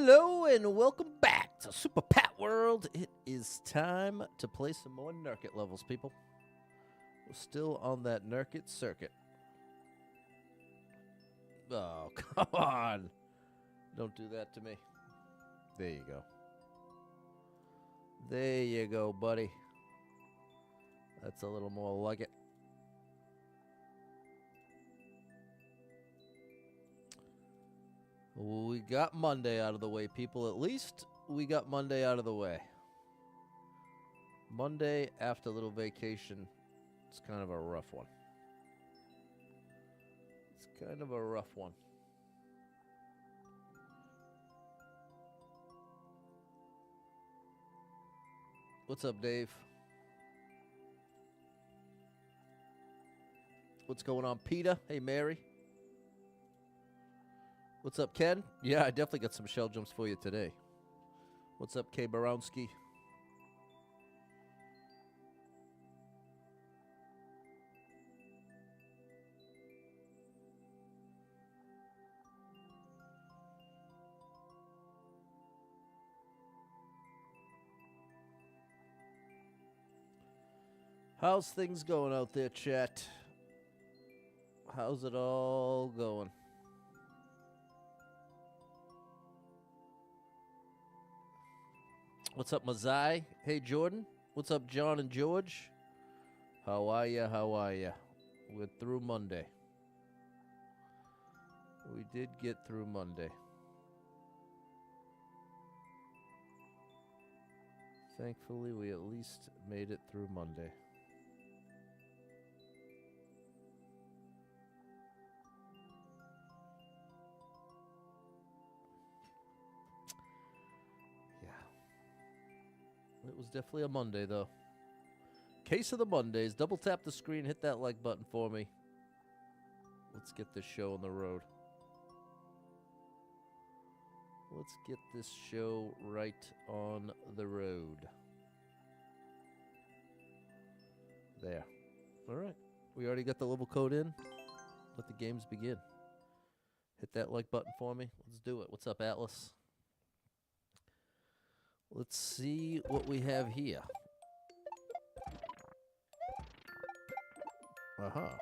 Hello and welcome back to Super Pat World. It is time to play some more Nurkte levels, people. We're still on that Nurkte circuit. Oh, come on. Don't do that to me. There you go. There you go, buddy. That's a little more like it. We got Monday out of the way, people. At least we got Monday out of the way. Monday after a little vacation, it's kind of a rough one. It's kind of a rough one. What's up, Dave? What's going on, Peter? Hey, Mary. What's up, Ken? Yeah, I definitely got some shell jumps for you today. What's up, K. Barowski? How's things going out there, chat? How's it all going? What's up, Mazai? Hey, Jordan. What's up, John and George? How are ya? How are ya? We're through Monday. We did get through Monday. Thankfully, we at least made it through Monday. It was definitely a Monday, though. Case of the Mondays. Double tap the screen, hit that like button for me. Let's get this show on the road. Let's get this show right on the road. There. All right. We already got the level code in. Let the games begin. Hit that like button for me. Let's do it. What's up, Atlas? Let's see what we have here. Aha.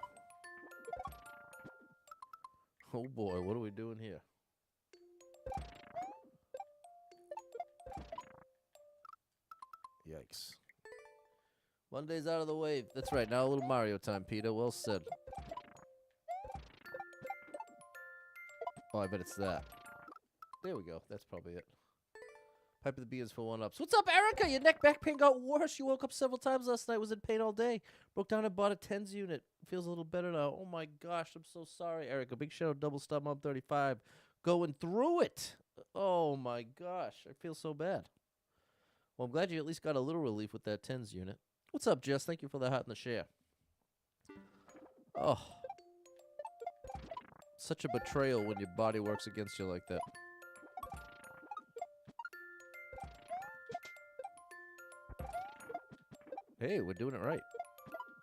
Oh boy, what are we doing here? Yikes. Monday's out of the way. That's right, now a little Mario time, Peter. Well said. Oh, I bet it's that. There we go. That's probably it. Pipe of the Beans for 1-ups. What's up, Erica? Your neck back pain got worse. You woke up several times last night. Was in pain all day. Broke down and bought a TENS unit. Feels a little better now. Oh my gosh, I'm so sorry, Erica. Big shout out, Double Star Mom 35. Going through it. Oh my gosh, I feel so bad. Well, I'm glad you at least got a little relief with that TENS unit. What's up, Jess? Thank you for the hat and the share. Oh. Such a betrayal when your body works against you like that. Hey, we're doing it right.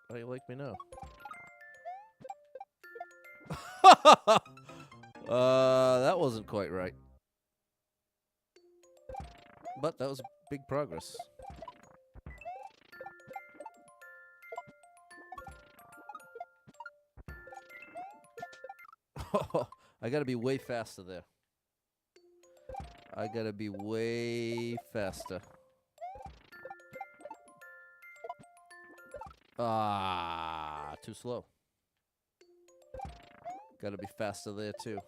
How do you like me now? That wasn't quite right. But that was big progress. I gotta be way faster there. I gotta be way faster. Ah, too slow. Gotta be faster there, too.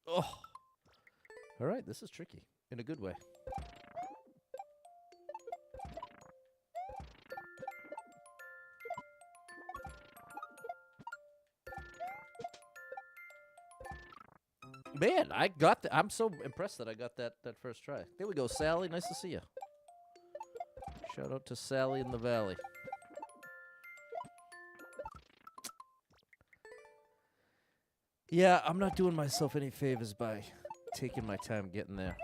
Oh. All right, this is tricky in a good way. Man, I got that. I'm so impressed that I got that first try. There we go, Sally. Nice to see you. Shout out to Sally in the Valley. Yeah, I'm not doing myself any favors by taking my time getting there.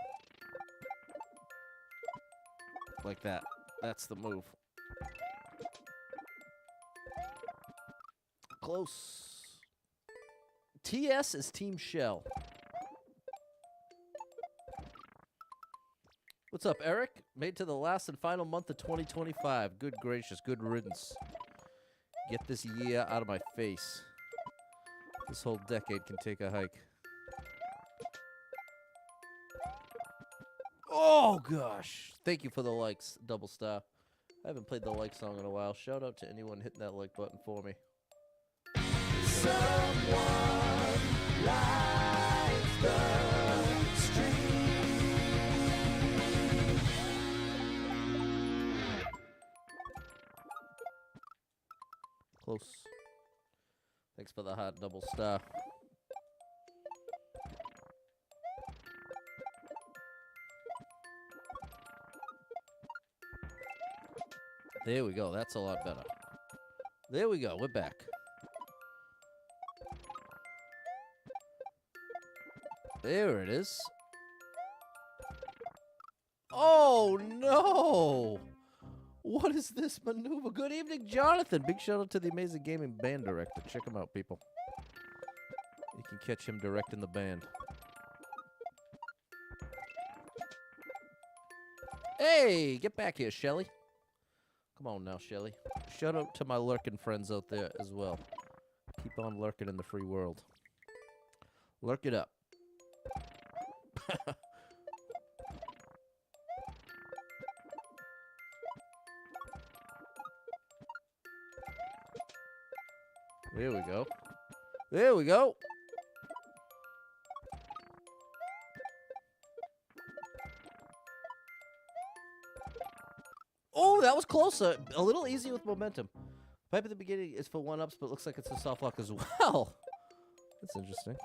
Like that. That's the move. Close. TS is Team Shell. What's up, Eric? Made to the last and final month of 2025. Good gracious, good riddance. Get this year out of my face. This whole decade can take a hike. Oh, gosh. Thank you for the likes, Double Star. I haven't played the like song in a while. Shout out to anyone hitting that like button for me. Someone likes the stream. Close. Thanks for the hot double star. There we go. That's a lot better. There we go. We're back. There it is. Oh, no. What is this maneuver? Good evening, Jonathan. Big shout out to the Amazing Gaming Band Director. Check him out, people. You can catch him directing the band. Hey, get back here, Shelly. Come on now, Shelly. Shout out to my lurking friends out there as well. Keep on lurking in the free world. Lurk it up. There we go. There we go. Oh, that was closer. A little easy with momentum. Pipe at the beginning is for one-ups, but looks like it's a soft lock as well. That's interesting.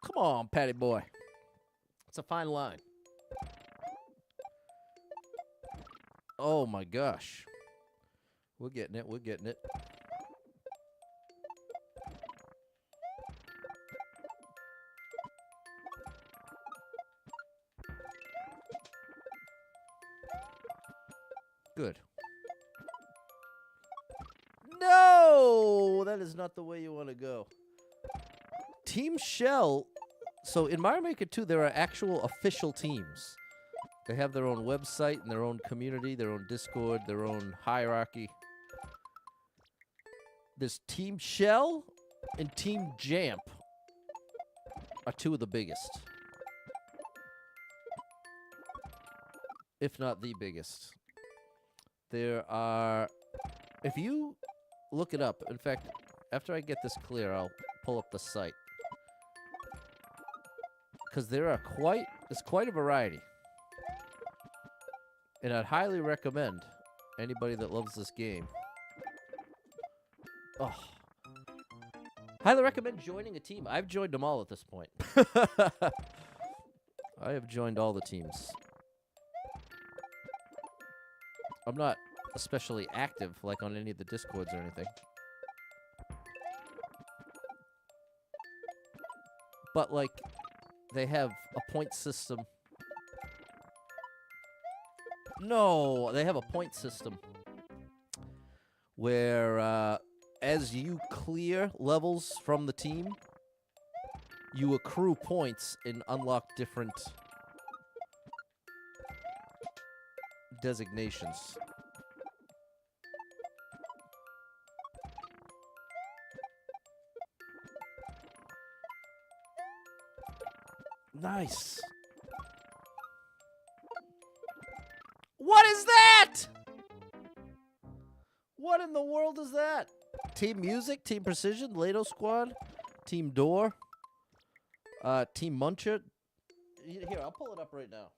Come on, Patty boy. It's a fine line. Oh, my gosh. We're getting it. We're getting it. Good. No! That is not the way you want to go. Team Shell. So in Mario Maker 2, there are actual official teams. They have their own website and their own community, their own Discord, their own hierarchy. There's Team Shell and Team Jamp are two of the biggest. If not the biggest. There are... If you look it up, in fact, after I get this clear, I'll pull up the site. Because there's quite a variety. And I'd highly recommend anybody that loves this game. Oh. Highly recommend joining a team. I've joined them all at this point. I have joined all the teams. I'm not especially active, like on any of the Discords or anything. But, like, they have a point system. No, they have a point system where as you clear levels from the team, you accrue points and unlock different designations. Nice. What is that? What in the world is that? Team Music, Team Precision, Lado Squad, Team Door, Team Muncher. Here, I'll pull it up right now.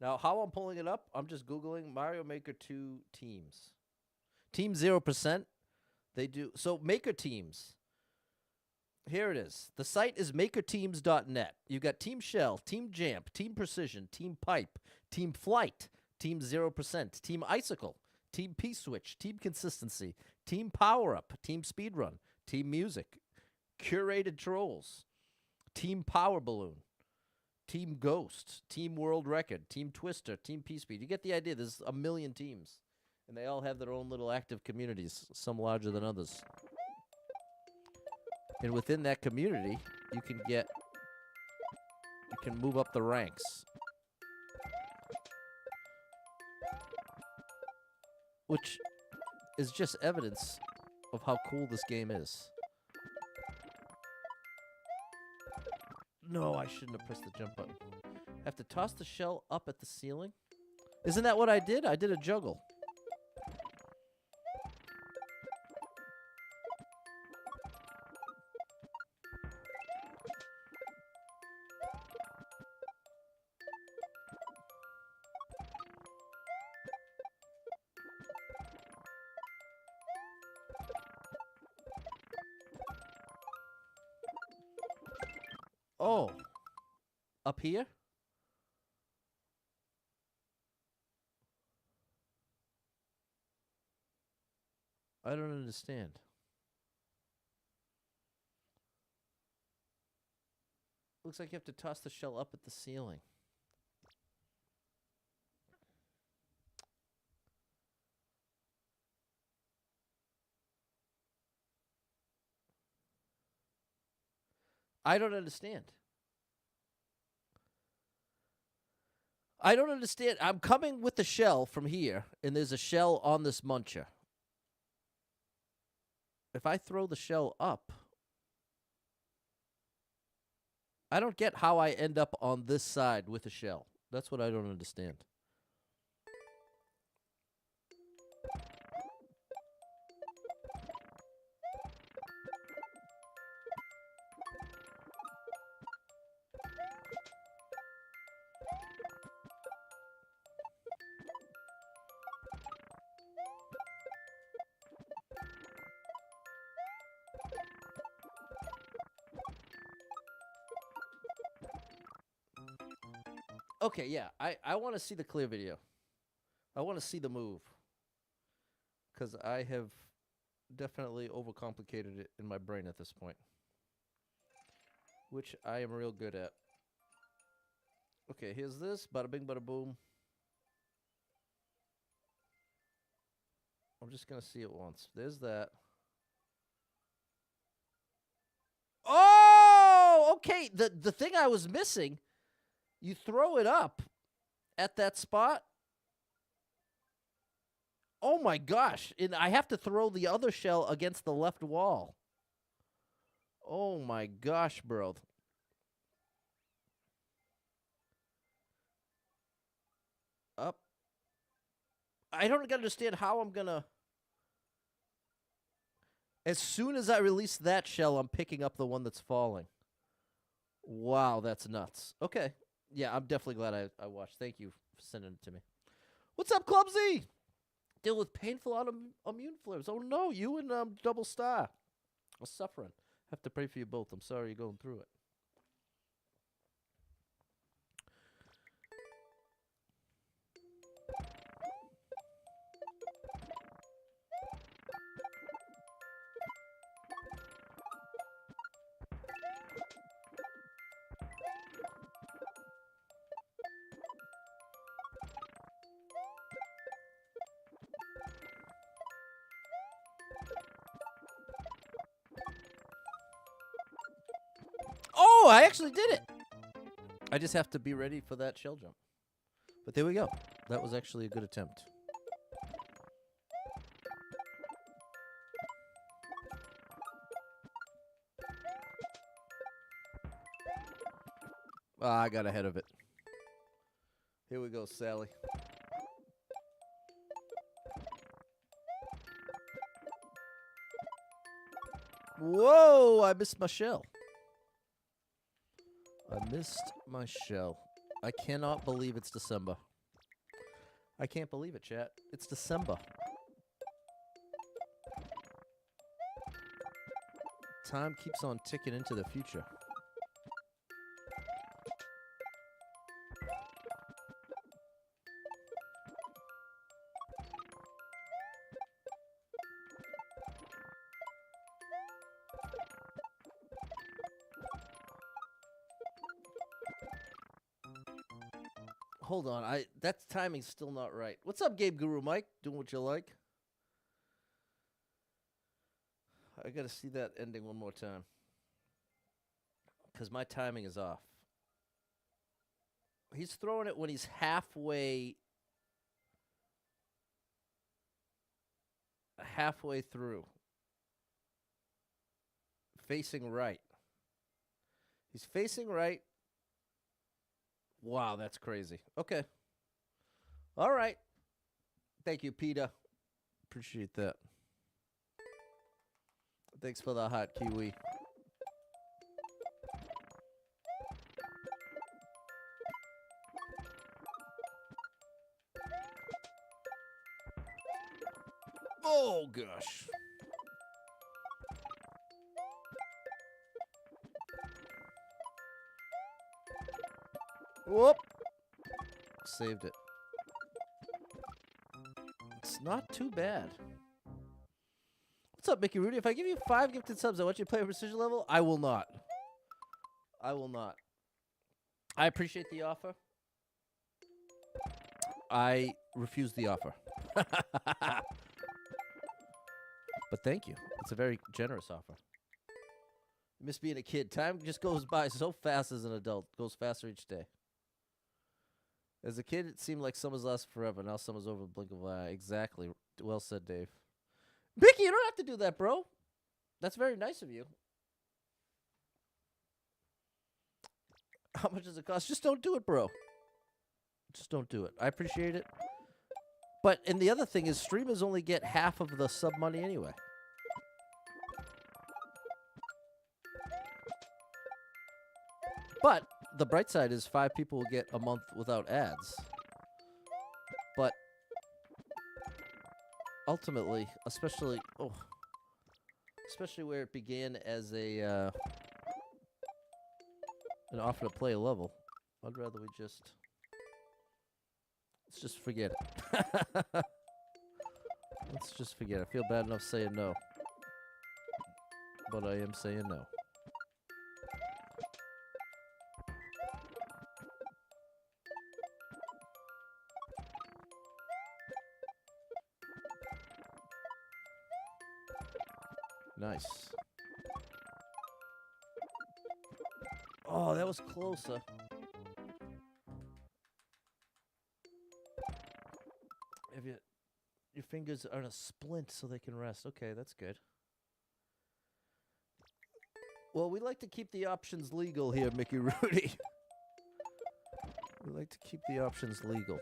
Now, how I'm pulling it up, I'm just Googling Mario Maker 2 teams. Team 0%, they do... So, Maker teams. Here it is. The site is makerteams.net. You've got Team Shell, Team Jamp, Team Precision, Team Pipe, Team Flight, Team 0%, Team Icicle, Team P-Switch, Team Consistency, Team Power Up, Team Speedrun, Team Music, Curated Trolls, Team Power Balloon, Team Ghost, Team World Record, Team Twister, Team P-Speed. You get the idea. There's a million teams, and they all have their own little active communities, some larger than others. And within that community, you can move up the ranks. Which is just evidence of how cool this game is. No, I shouldn't have pressed the jump button. Have to toss the shell up at the ceiling? Isn't that what I did? I did a juggle. Oh, up here? I don't understand. Looks like you have to toss the shell up at the ceiling. I don't understand. I don't understand. I'm coming with the shell from here, and there's a shell on this muncher. If I throw the shell up, I don't get how I end up on this side with a shell. That's what I don't understand. Okay, yeah, I want to see the clear video. I want to see the move. Because I have definitely overcomplicated it in my brain at this point. Which I am real good at. Okay, here's this. Bada bing, bada boom. I'm just going to see it once. There's that. Oh! Okay, the thing I was missing... You throw it up at that spot. Oh my gosh. And I have to throw the other shell against the left wall. Oh my gosh, bro. Up. I don't understand how I'm going to... As soon as I release that shell, I'm picking up the one that's falling. Wow, that's nuts. Okay. Yeah, I'm definitely glad I watched. Thank you for sending it to me. What's up, Clumsy? Deal with painful autoimmune flares. Oh, no, you and Double Star are suffering. Have to pray for you both. I'm sorry you're going through it. Oh, I actually did it. I just have to be ready for that shell jump. But there we go. That was actually a good attempt. Ah, I got ahead of it. Here we go, Sally. Whoa, I missed my shell. I missed my shell. I cannot believe it's December. I can't believe it, chat. It's December. Time keeps on ticking into the future. Hold on. That timing's still not right. What's up, Game Guru Mike? Doing what you like? I got to see that ending one more time. Because my timing is off. He's throwing it when he's halfway through. Facing right. He's facing right. Wow, that's crazy. Okay. All right. Thank you, Peter. Appreciate that. Thanks for the hot kiwi. Oh, gosh. Whoop. Saved it. It's not too bad. What's up, Mickey Rudy? If I give you 5 gifted subs, I want you to play a precision level. I will not. I will not. I appreciate the offer. I refuse the offer. But thank you. It's a very generous offer. You miss being a kid. Time just goes by so fast as an adult. It goes faster each day. As a kid, it seemed like summers last forever. Now summer's over the blink of an eye. Exactly. Well said, Dave. Mickey, you don't have to do that, bro. That's very nice of you. How much does it cost? Just don't do it, bro. Just don't do it. I appreciate it. But, and the other thing is, streamers only get half of the sub money anyway. But the bright side is 5 people will get a month without ads. But ultimately, especially where it began as a an offer to play a level, I'd rather we let's just forget it. Let's just forget it. I feel bad enough saying no, but I am saying no. Nice. Oh, that was closer. If your fingers are in a splint so they can rest. Okay, that's good. Well, we like to keep the options legal here, Mickey Rudy. We like to keep the options legal.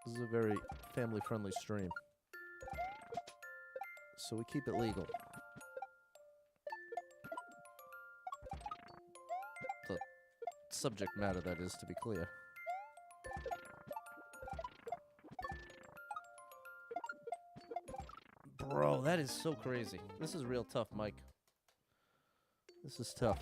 This is a very family-friendly stream. So we keep it legal. The subject matter, that is, to be clear. Bro, that is so crazy. This is real tough, Mike. This is tough.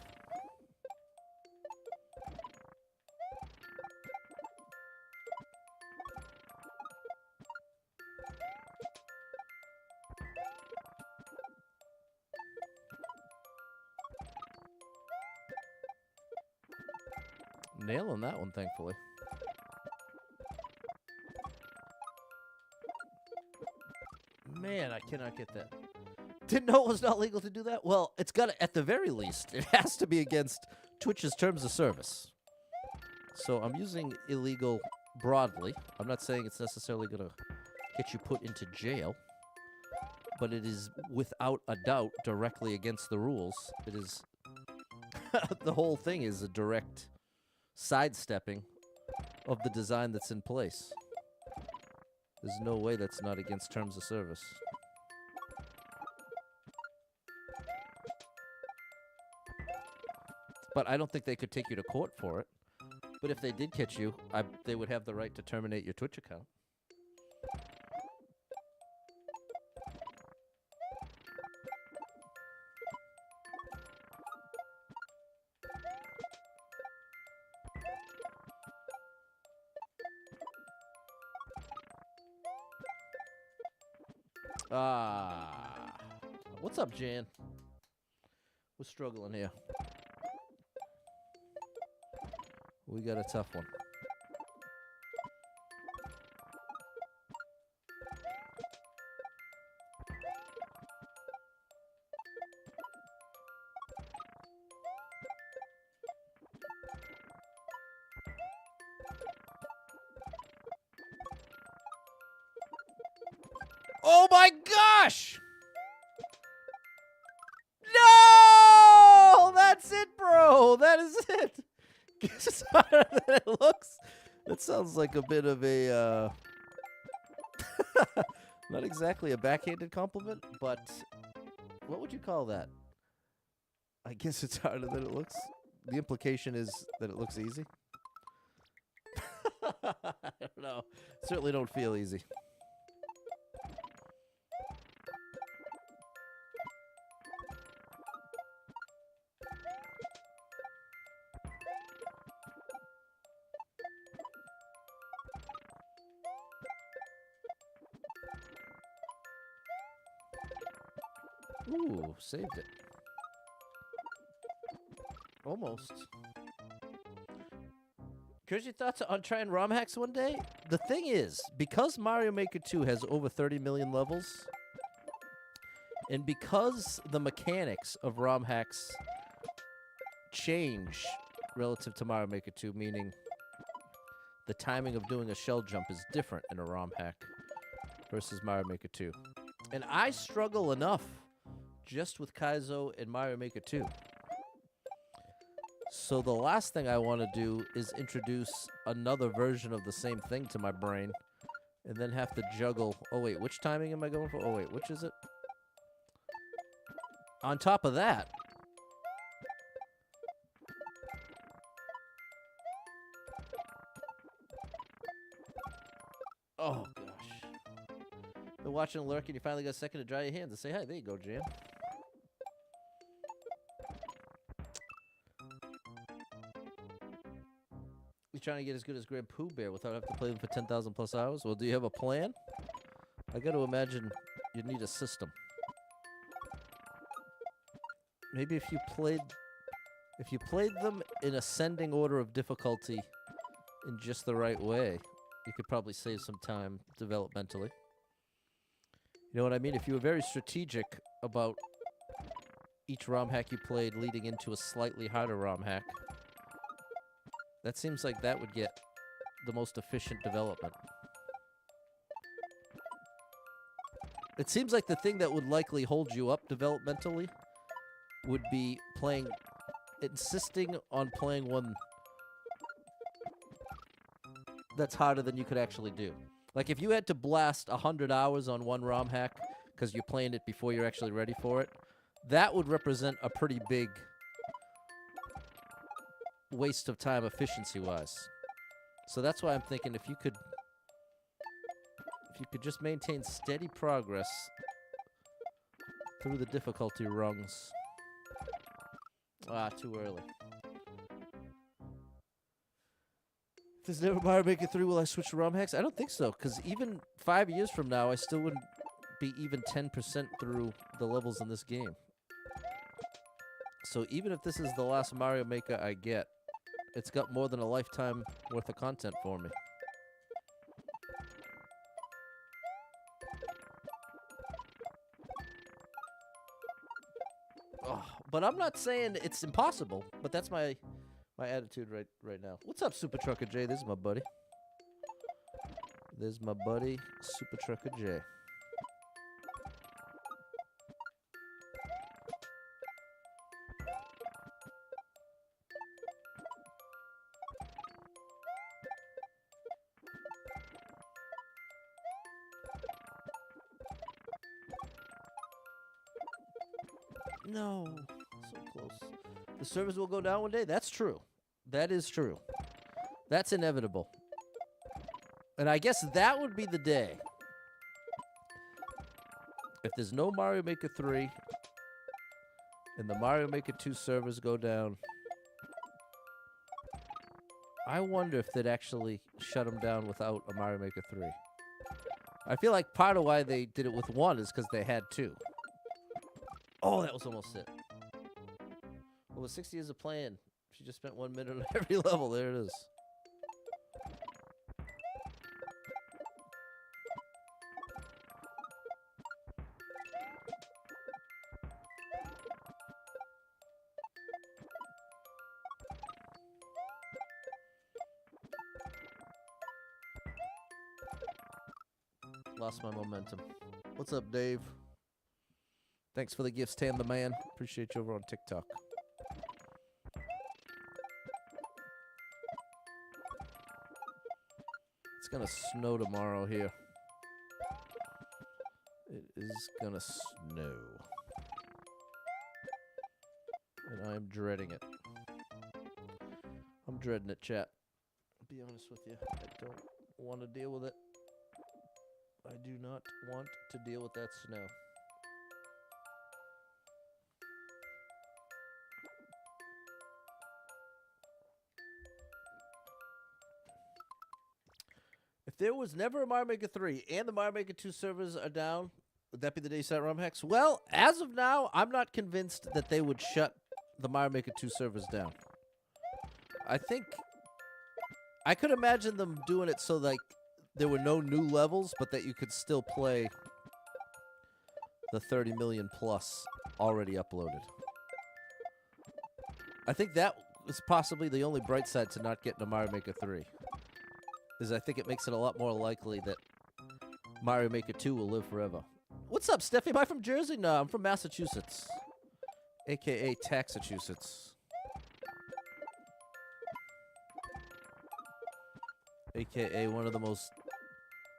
Nailing that one, thankfully. Man, I cannot get that. Didn't know it was not legal to do that? Well, it's got to, at the very least, it has to be against Twitch's terms of service. So I'm using illegal broadly. I'm not saying it's necessarily going to get you put into jail, but it is without a doubt directly against the rules. It is the whole thing is a direct sidestepping of the design that's in place. There's no way that's not against terms of service. But I don't think they could take you to court for it. But if they did catch you, they would have the right to terminate your Twitch account. What's up, Jan? We're struggling here. We got a tough one. Oh my gosh! No! That's it, bro. That is it. Guess it's harder than it looks. That sounds like a bit of a, not exactly a backhanded compliment, but what would you call that? I guess it's harder than it looks. The implication is that it looks easy. I don't know. Certainly don't feel easy. Ooh, saved it. Almost. Curious your thoughts on trying ROM hacks one day? The thing is, because Mario Maker 2 has over 30 million levels, and because the mechanics of ROM hacks change relative to Mario Maker 2, meaning the timing of doing a shell jump is different in a ROM hack versus Mario Maker 2. And I struggle enough just with Kaizo and Mario Maker 2. So the last thing I want to do is introduce another version of the same thing to my brain and then have to juggle. Oh, wait, which timing am I going for? Oh, wait, which is it? On top of that, oh, gosh. Been watching and lurking. You finally got a second to dry your hands and say hi. There you go, Jan. He's trying to get as good as Grand Pooh Bear without having to play them for 10,000 plus hours. Well, do you have a plan? I got to imagine you'd need a system. Maybe if you played them in ascending order of difficulty in just the right way, you could probably save some time developmentally. You know what I mean? If you were very strategic about each ROM hack you played leading into a slightly harder ROM hack, that seems like that would get the most efficient development. It seems like the thing that would likely hold you up developmentally would be insisting on playing one that's harder than you could actually do. Like if you had to blast 100 hours on one ROM hack because you're playing it before you're actually ready for it, that would represent a pretty big waste of time efficiency-wise. So that's why I'm thinking if you could just maintain steady progress through the difficulty rungs. Ah, too early. If there's never Mario Maker 3, will I switch to ROM hacks? I don't think so, because even 5 years from now, I still wouldn't be even 10% through the levels in this game. So even if this is the last Mario Maker I get, it's got more than a lifetime worth of content for me. Oh, but I'm not saying it's impossible, but that's my attitude right now. What's up, Super Trucker J? This is my buddy. There's my buddy, Super Trucker J. No, so close. The servers will go down one day? That's true. That is true. That's inevitable. And I guess that would be the day. If there's no Mario Maker 3 and the Mario Maker 2 servers go down, I wonder if they'd actually shut them down without a Mario Maker 3. I feel like part of why they did it with 1 is because they had 2. Oh, that was almost it. Well, with 60 years of playing, she just spent 1 minute on every level. There it is. Lost my momentum. What's up, Dave? Thanks for the gifts, Tan the Man. Appreciate you over on TikTok. It's gonna snow tomorrow here. It is gonna snow. And I'm dreading it. I'm dreading it, chat. I'll be honest with you. I don't want to deal with it. I do not want to deal with that snow. If there was never a Mario Maker 3 and the Mario Maker 2 servers are down, would that be the day you start ROM hacks? Well, as of now, I'm not convinced that they would shut the Mario Maker 2 servers down. I think I could imagine them doing it so like there were no new levels, but that you could still play the 30 million plus already uploaded. I think that is possibly the only bright side to not getting a Mario Maker 3. Is I think it makes it a lot more likely that Mario Maker 2 will live forever. What's up, Steffi? Am I from Jersey? No, I'm from Massachusetts. A.K.A. Taxachusetts. A.K.A. one of the most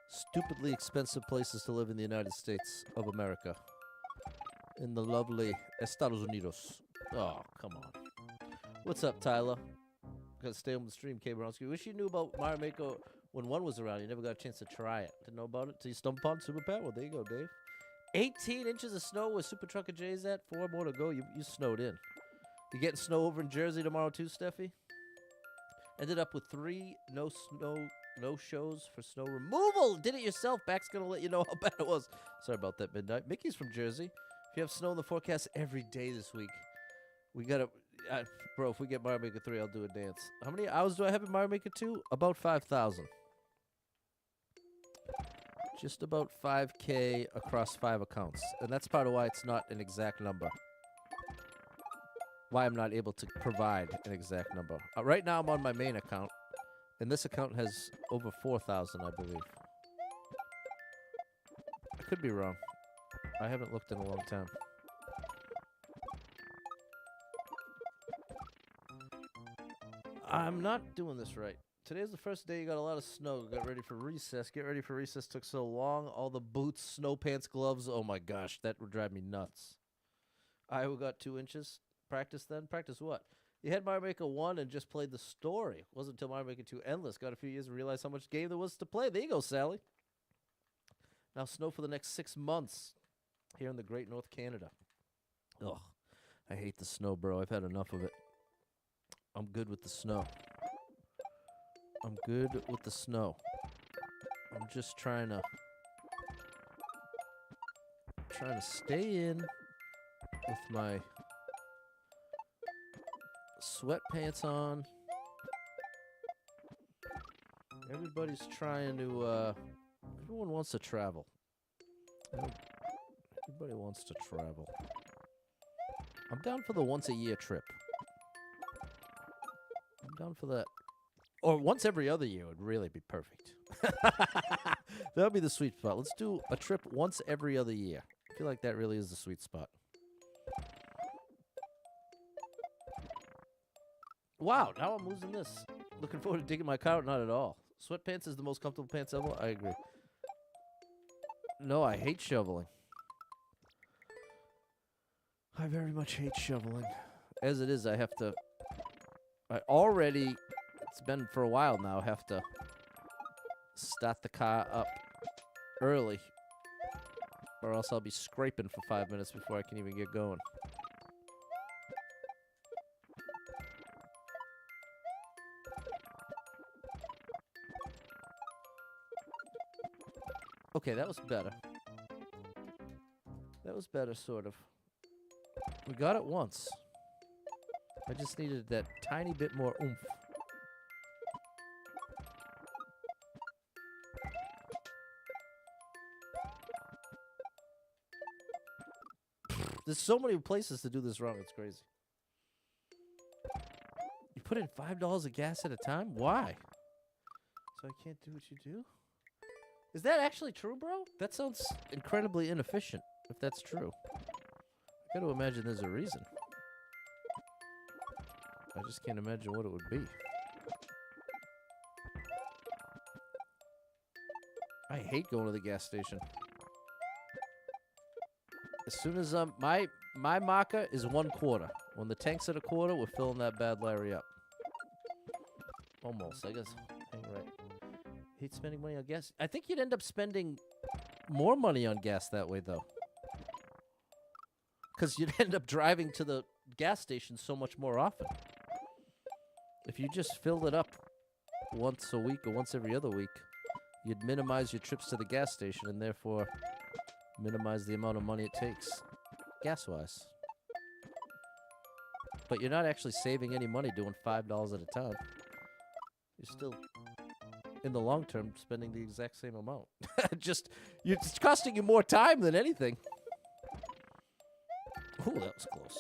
stupidly expensive places to live in the United States of America. In the lovely Estados Unidos. Oh, come on. What's up, Tyler? Gotta stay on the stream, K. Bronski. Wish you knew about Mario Maker when 1 was around. You never got a chance to try it. Didn't know about it till you stumbled upon Super Pat? Well, there you go, Dave. 18 inches of snow where Super Trucker J's at. 4 more to go. You snowed in. You getting snow over in Jersey tomorrow too, Steffi? Ended up with 3 no shows for snow removal. Did it yourself. Back's gonna let you know how bad it was. Sorry about that, Midnight. Mickey's from Jersey. If you have snow in the forecast every day this week, we gotta... bro, if we get Mario Maker 3, I'll do a dance. How many hours do I have in Mario Maker 2? About 5,000. Just about 5K across 5 accounts. And that's part of why it's not an exact number. Why I'm not able to provide an exact number. Right now I'm on my main account. And this account has over 4,000, I believe. I could be wrong. I haven't looked in a long time. I'm not doing this right. Today's the first day you got a lot of snow. Got ready for recess. Get ready for recess took so long. All the boots, snow pants, gloves. Oh my gosh, that would drive me nuts. Iowa got 2 inches. Practice then? Practice what? You had Mario Maker 1 and just played the story. It wasn't until Mario Maker 2 Endless. Got a few years and realized how much game there was to play. There you go, Sally. Now snow for the next 6 months here in the great North Canada. Ugh. I hate the snow, bro. I've had enough of it. I'm good with the snow. I'm good with the snow. I'm just trying to stay in with my sweatpants on. Everybody's trying to, everyone wants to travel. Everybody wants to travel. I'm down for the once-a-year trip. I'm down for that. Or once every other year would really be perfect. That would be the sweet spot. Let's do a trip once every other year. I feel like that really is the sweet spot. Wow, now I'm losing this. Looking forward to digging my car out. Not at all. Sweatpants is the most comfortable pants ever. I agree. No, I hate shoveling. I very much hate shoveling. As it is, I have to... I already... It's been for a while now. Have to start the car up early, or else I'll be scraping for 5 minutes before I can even get going. Okay, that was better. That was better, sort of. We got it once. I just needed that tiny bit more oomph. There's so many places to do this wrong, it's crazy. You put in $5 of gas at a time? Why? So I can't do what you do? Is that actually true, bro? That sounds incredibly inefficient, if that's true. I gotta imagine there's a reason. I just can't imagine what it would be. I hate going to the gas station. As soon as my marker is 1/4. When the tank's at 1/4, we're filling that bad Larry up. Almost, I guess. Hang right. Hate spending money on gas. I think you'd end up spending more money on gas that way, though. Because you'd end up driving to the gas station so much more often. If you just filled it up once a week or once every other week, you'd minimize your trips to the gas station and therefore minimize the amount of money it takes gas-wise. But you're not actually saving any money doing $5 at a time. You're still, in the long term, spending the exact same amount. It's costing you more time than anything. Ooh, that was close.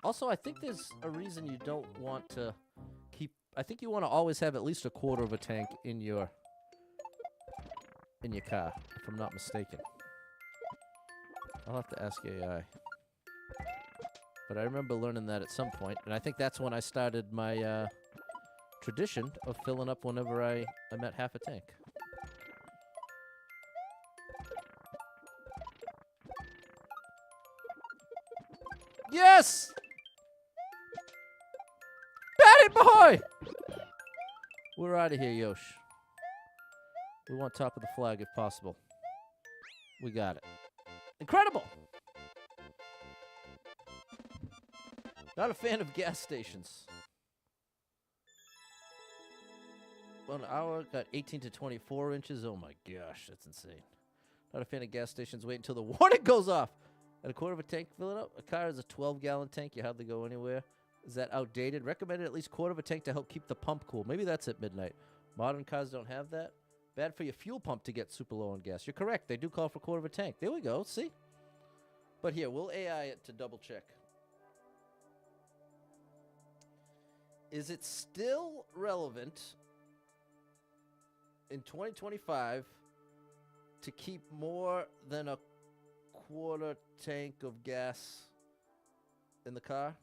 Also, I think there's a reason you don't want to keep... I think you want to always have at least 1/4 of a tank in your car, if I'm not mistaken. I'll have to ask AI. But I remember learning that at some point, and I think that's when I started my tradition of filling up whenever I'm at half a tank. Yes! Batty boy! We're out of here, Yosh. We want top of the flag if possible. We got it. Incredible! Not a fan of gas stations. 1 hour, got 18 to 24 inches. Oh my gosh, that's insane. Not a fan of gas stations. Wait until the warning goes off. At 1/4 of a tank, fill it up. A car is a 12-gallon tank. You hardly go anywhere. Is that outdated? Recommended at least 1/4 of a tank to help keep the pump cool. Maybe that's at midnight. Modern cars don't have that. Bad for your fuel pump to get super low on gas. You're correct. They do call for 1/4 of a tank. There we go. See? But here, we'll AI it to double check. Is it still relevant in 2025 to keep more than a 1/4 tank of gas in the car?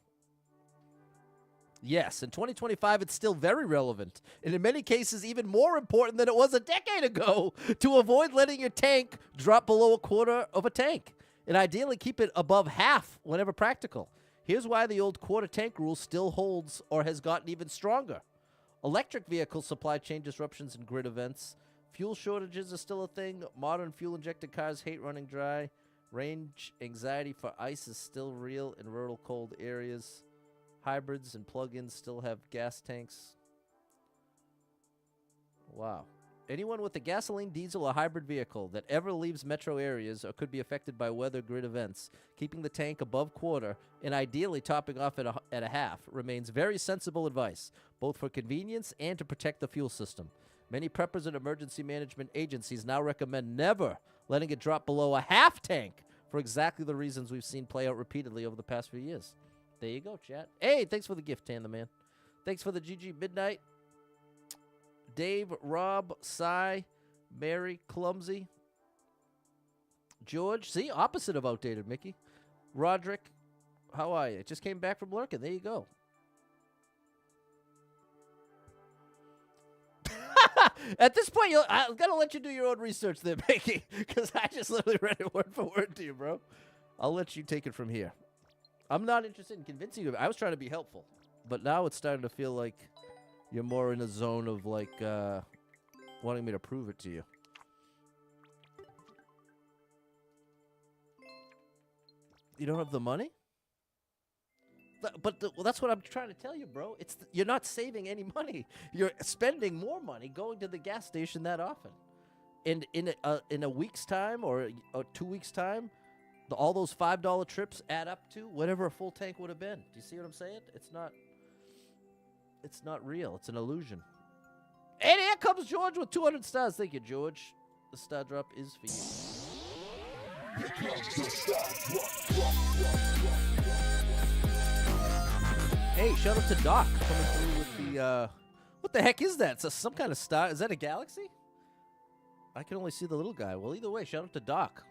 Yes, in 2025, it's still very relevant, and in many cases, even more important than it was a decade ago, to avoid letting your tank drop below 1/4 of a tank, and ideally keep it above half whenever practical. Here's why the old 1/4 tank rule still holds or has gotten even stronger. Electric vehicle supply chain disruptions and grid events. Fuel shortages are still a thing. Modern fuel-injected cars hate running dry. Range anxiety for ice is still real in rural cold areas. Hybrids and plug-ins still have gas tanks. Wow. Anyone with a gasoline, diesel, or hybrid vehicle that ever leaves metro areas or could be affected by weather grid events, keeping the tank above 1/4 and ideally topping off at a half remains very sensible advice, both for convenience and to protect the fuel system. Many preppers and emergency management agencies now recommend never letting it drop below a half tank for exactly the reasons we've seen play out repeatedly over the past few years. There you go, chat. Hey, thanks for the gift, Tan the Man. Thanks for the GG Midnight. Dave, Rob, Cy, Mary, Clumsy, George. See, opposite of outdated, Mickey. Roderick, how are you? Just came back from lurking. There you go. At this point, I'm going to let you do your own research there, Mickey, because I just literally read it word for word to you, bro. I'll let you take it from here. I'm not interested in convincing you. I was trying to be helpful, but now it's starting to feel like you're more in a zone of, like, wanting me to prove it to you. You don't have the money? But well, that's what I'm trying to tell you, bro. You're not saving any money. You're spending more money going to the gas station that often. And in a week's time or 2 weeks' time, all those $5 trips add up to whatever a full tank would have been. Do you see what I'm saying? It's not real. It's an illusion. And here comes George with 200 stars. Thank you, George. The star drop is for you. Hey, shout out to Doc coming through with the, what the heck is that? It's some kind of star. Is that a galaxy? I can only see the little guy. Well, either way, shout out to Doc.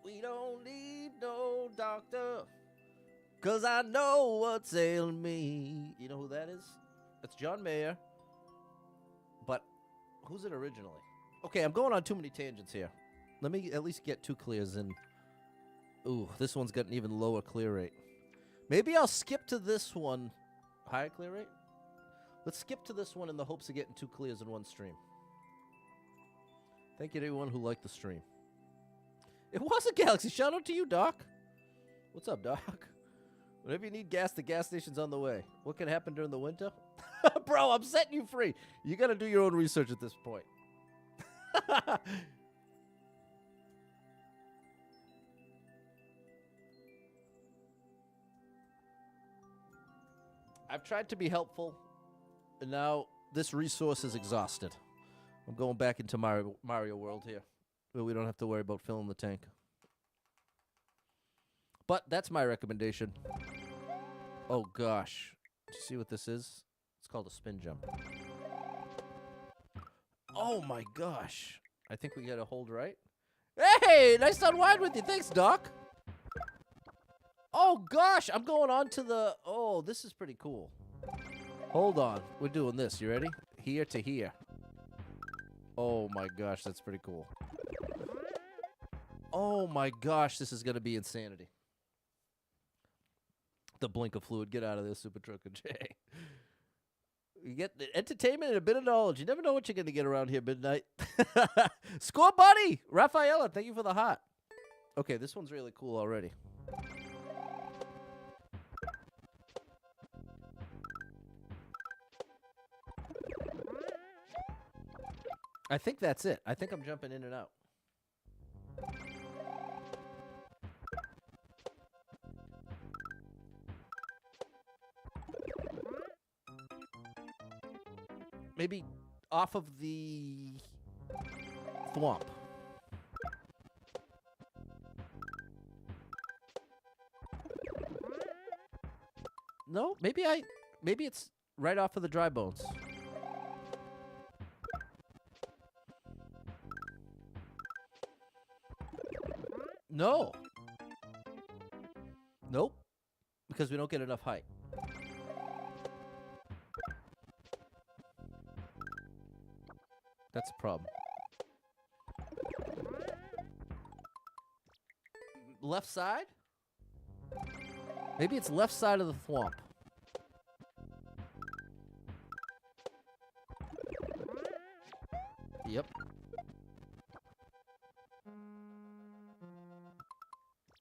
We don't need no doctor, 'cause I know what's ailing me. You know who that is? That's John Mayer. But who's it originally? Okay, I'm going on too many tangents here. Let me at least get 2 clears in. Ooh, this one's got an even lower clear rate. Maybe I'll skip to this one. Higher clear rate? Let's skip to this one in the hopes of getting 2 clears in one stream. Thank you to everyone who liked the stream. It was a galaxy. Shout out to you, Doc. What's up, Doc? Whenever you need gas, the gas station's on the way. What can happen during the winter? Bro, I'm setting you free. You got to do your own research at this point. I've tried to be helpful, and now this resource is exhausted. I'm going back into Mario World here, where we don't have to worry about filling the tank. But that's my recommendation. Oh, gosh. Do you see what this is? It's called a spin jump. Oh, my gosh. I think we got to hold right. Hey, nice to unwind with you. Thanks, Doc. Oh, gosh. I'm going on to the... Oh, this is pretty cool. Hold on. We're doing this. You ready? Here to here. Oh, my gosh. That's pretty cool. Oh, my gosh. This is going to be insanity. The blink of fluid. Get out of this, Super Trucker J. You get the entertainment and a bit of knowledge. You never know what you're going to get around here midnight. Score buddy! Rafaela, thank you for the heart. Okay, this one's really cool already. I think that's it. I think I'm jumping in and out. Maybe off of the thwomp. No, maybe it's right off of the dry bones. No. Nope. Because we don't get enough height. That's a problem. Left side? Maybe it's left side of the thwomp. Yep.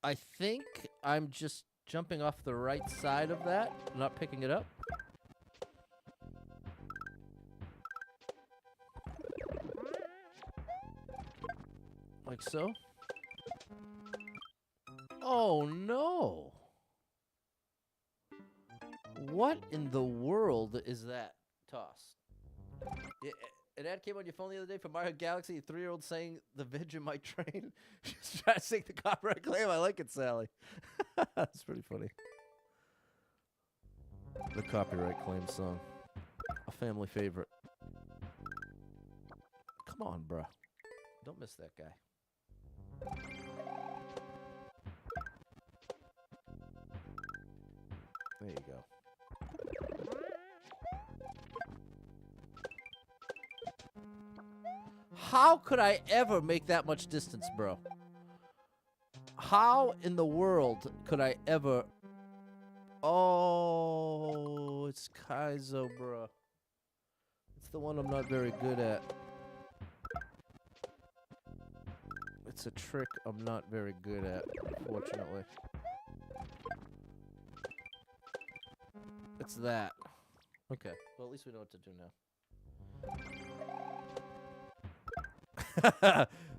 I think I'm just jumping off the right side of that, not picking it up. Like so. Oh no. What in the world is that toss? An ad came on your phone the other day from Mario Galaxy, a 3-year-old saying the veg in my train. Just trying to take the copyright claim. I like it, Sally. That's pretty funny. The copyright claim song. A family favorite. Come on, bruh. Don't miss that guy. There you go. How could I ever make that much distance, bro? How in the world could I ever... Oh, it's Kaizo, bro. It's the one I'm not very good at. It's a trick I'm not very good at, unfortunately. It's that. Okay, well, at least we know what to do now.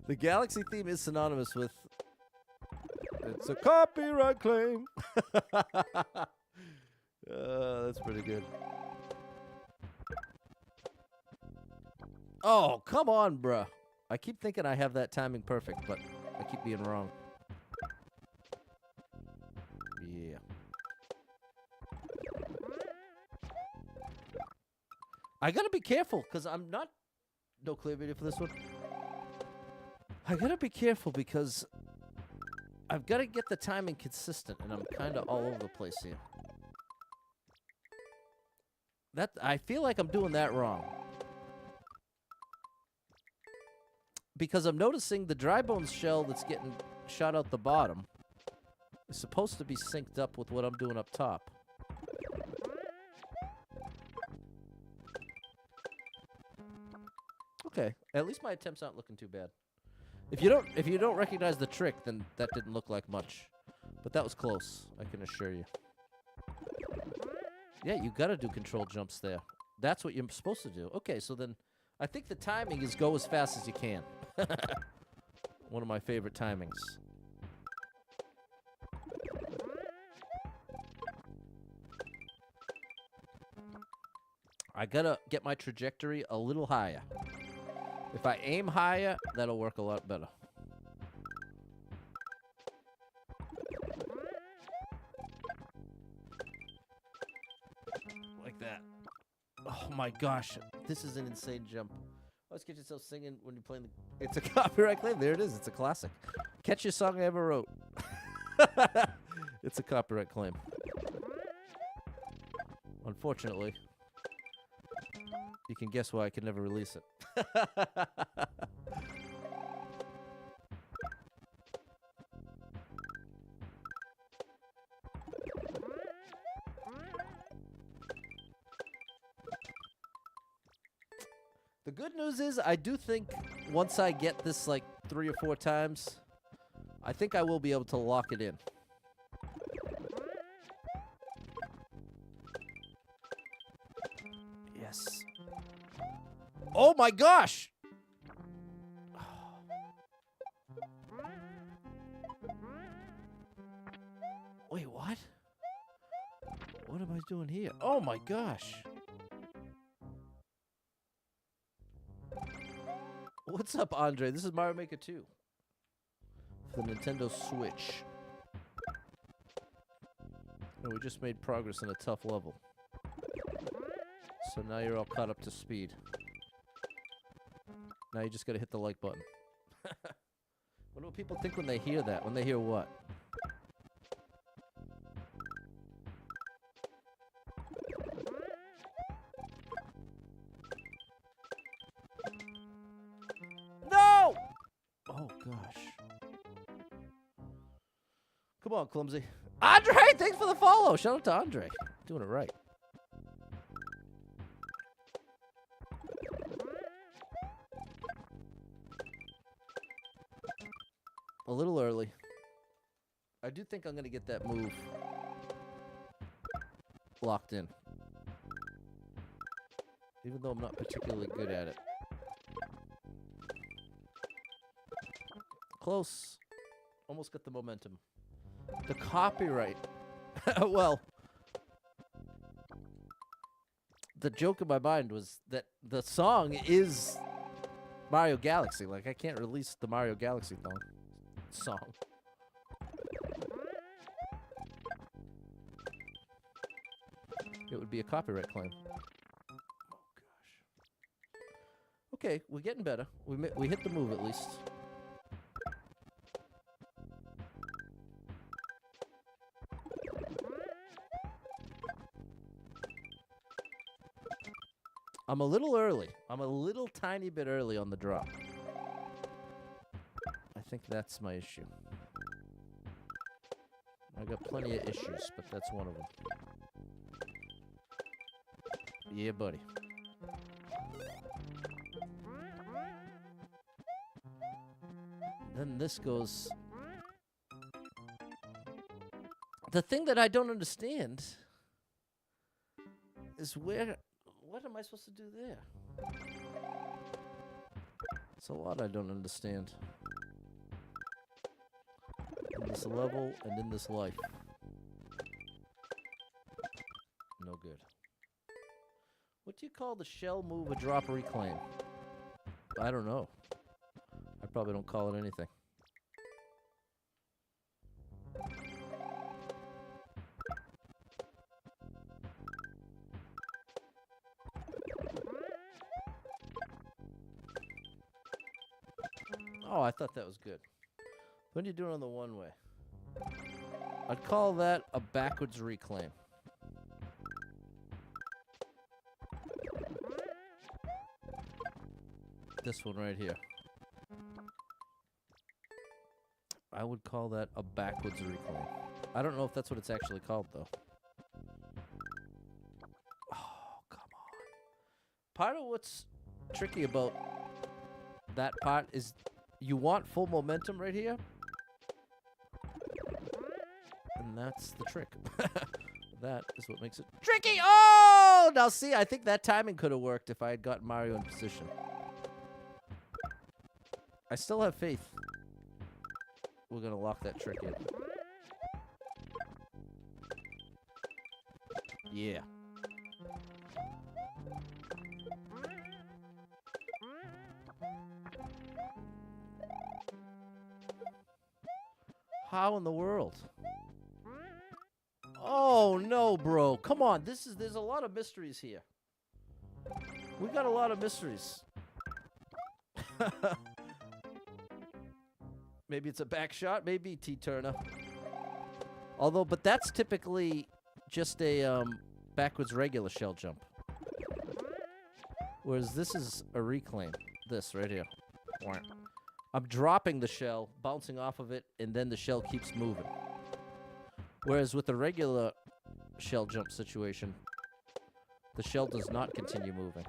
The Galaxy theme is synonymous with... It's a copyright claim. That's pretty good. Oh, come on, bruh. I keep thinking I have that timing perfect, but I keep being wrong. Yeah. I gotta be careful, because I'm not... No clear video for this one. I gotta be careful, because I've gotta get the timing consistent, and I'm kind of all over the place here. I feel like I'm doing that wrong. Because I'm noticing the dry bones shell that's getting shot out the bottom is supposed to be synced up with what I'm doing up top. Okay, at least my attempts aren't looking too bad. If you don't recognize the trick, then that didn't look like much. But that was close, I can assure you. Yeah, you gotta do controlled jumps there. That's what you're supposed to do. Okay, so then I think the timing is go as fast as you can. One of my favorite timings. I gotta get my trajectory a little higher. If I aim higher, that'll work a lot better. Like that. Oh my gosh, this is an insane jump. Always get yourself singing when you're playing the... It's a copyright claim. There it is. It's a classic. Catchiest song I ever wrote. It's a copyright claim. Unfortunately. You can guess why I could never release it. The good news is, I do think once I get this like 3 or 4 times, I think I will be able to lock it in. Yes. Oh my gosh! Wait, what? What am I doing here? Oh my gosh! What's up, Andre? This is Mario Maker 2 for the Nintendo Switch. And we just made progress in a tough level. So now you're all caught up to speed. Now you just gotta hit the like button. Wonder what people think when they hear that. When they hear what? No! Oh, gosh. Come on, Clumsy. Andre, thanks for the follow. Shout out to Andre. Doing it right. A little early. I do think I'm going to get that move locked in. Even though I'm not particularly good at it. Close. Almost got the momentum. The copyright. Well, the joke in my mind was that the song is Mario Galaxy. Like, I can't release the Mario Galaxy song. It would be a copyright claim. Oh, gosh. Okay, we're getting better. We hit the move at least. I'm a little early. I'm a little tiny bit early on the drop. I think that's my issue. I got plenty of issues, but that's one of them. Yeah, buddy. Then this goes... The thing that I don't understand is where... What am I supposed to do there? It's a lot I don't understand. In this level and in this life. No good. What do you call the shell move a drop reclaim? I don't know. I probably don't call it anything. Oh, I thought that was good. What are you doing on the one-way? I'd call that a backwards reclaim. This one right here. I would call that a backwards reclaim. I don't know if that's what it's actually called, though. Oh, come on. Part of what's tricky about that part is you want full momentum right here. And that's the trick. That is what makes it tricky. Oh! Now, see, I think that timing could have worked if I had gotten Mario in position. I still have faith. We're going to lock that trick in. Yeah. How in the world? Oh, no, bro. Come on. There's a lot of mysteries here. We got a lot of mysteries. Maybe it's a back shot. Maybe T-Turner. Although, but that's typically just a backwards regular shell jump. Whereas this is a reclaim. This right here. I'm dropping the shell, bouncing off of it, and then the shell keeps moving. Whereas with the regular shell jump situation, the shell does not continue moving.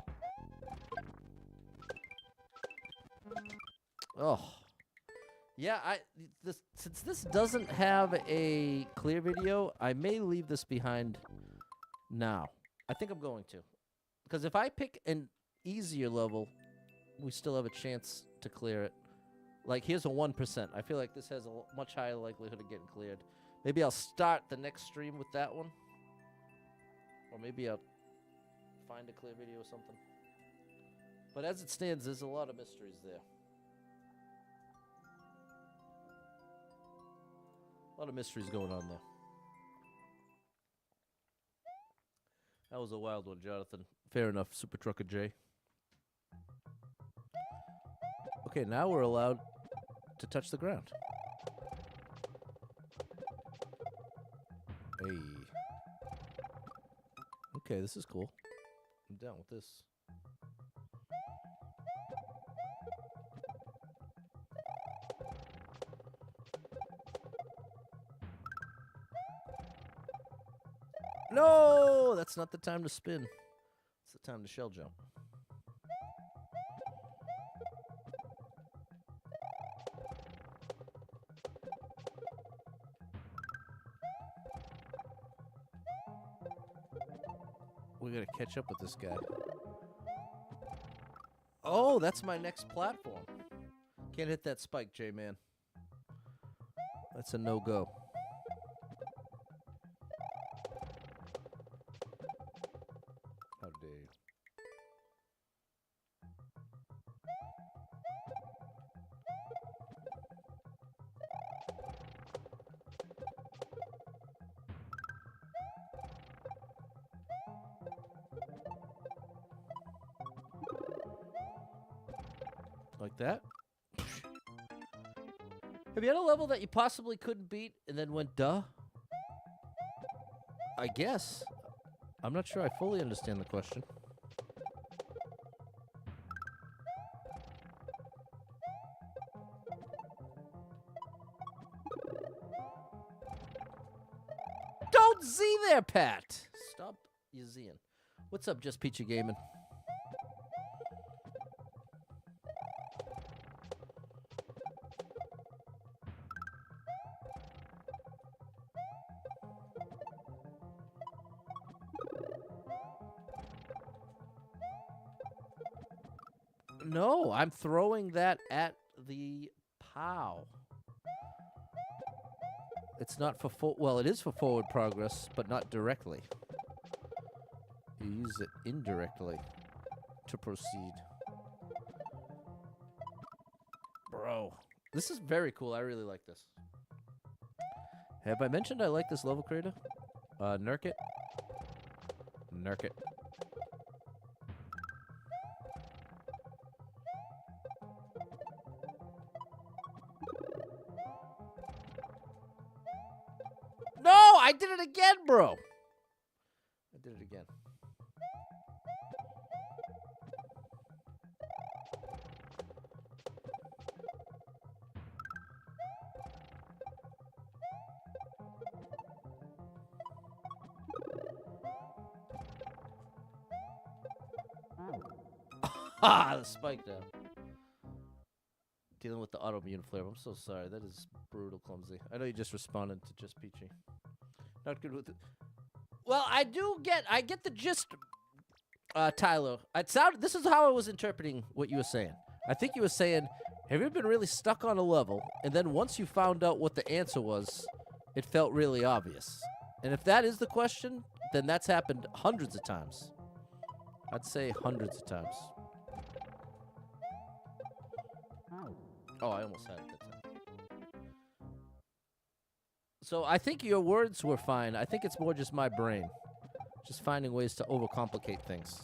Oh. Yeah, since this doesn't have a clear video, I may leave this behind now. I think I'm going to. Because if I pick an easier level, we still have a chance to clear it. Like, here's a 1%. I feel like this has a much higher likelihood of getting cleared. Maybe I'll start the next stream with that one. Or maybe I'll find a clear video or something. But as it stands, there's a lot of mysteries there. A lot of mysteries going on there. That was a wild one, Jonathan. Fair enough, Super Trucker J. Okay, now we're allowed to touch the ground. Hey. Okay, this is cool. I'm down with this. No, that's not the time to spin. It's the time to shell jump. We gotta catch up with this guy. Oh, that's my next platform. Can't hit that spike, J-Man. That's a no-go. How dare you. Like that? Have you had a level that you possibly couldn't beat and then went, duh? I guess. I'm not sure I fully understand the question. Don't Z there, Pat! Stop your Zing. What's up, Just Peachy Gaming? No, I'm throwing that at the POW. It's not for well, it is for forward progress, but not directly. You use it indirectly to proceed. bro. This is very cool. I really like this. Have I mentioned I like this level creator? Nurkte. Nurkte. No, I did it again, bro. I did it again. Ah, the spike down. Dealing with the autoimmune flare. I'm so sorry. That is brutal clumsy. I know you just responded to Just Peachy. Not good with it. Well, I get the gist, Tyler. This is how I was interpreting what you were saying. I think you were saying, have you ever been really stuck on a level, and then once you found out what the answer was, it felt really obvious? And if that is the question, then that's happened hundreds of times. I'd say hundreds of times. Oh, I almost had it that time. So I think your words were fine. I think it's more just my brain. Just finding ways to overcomplicate things.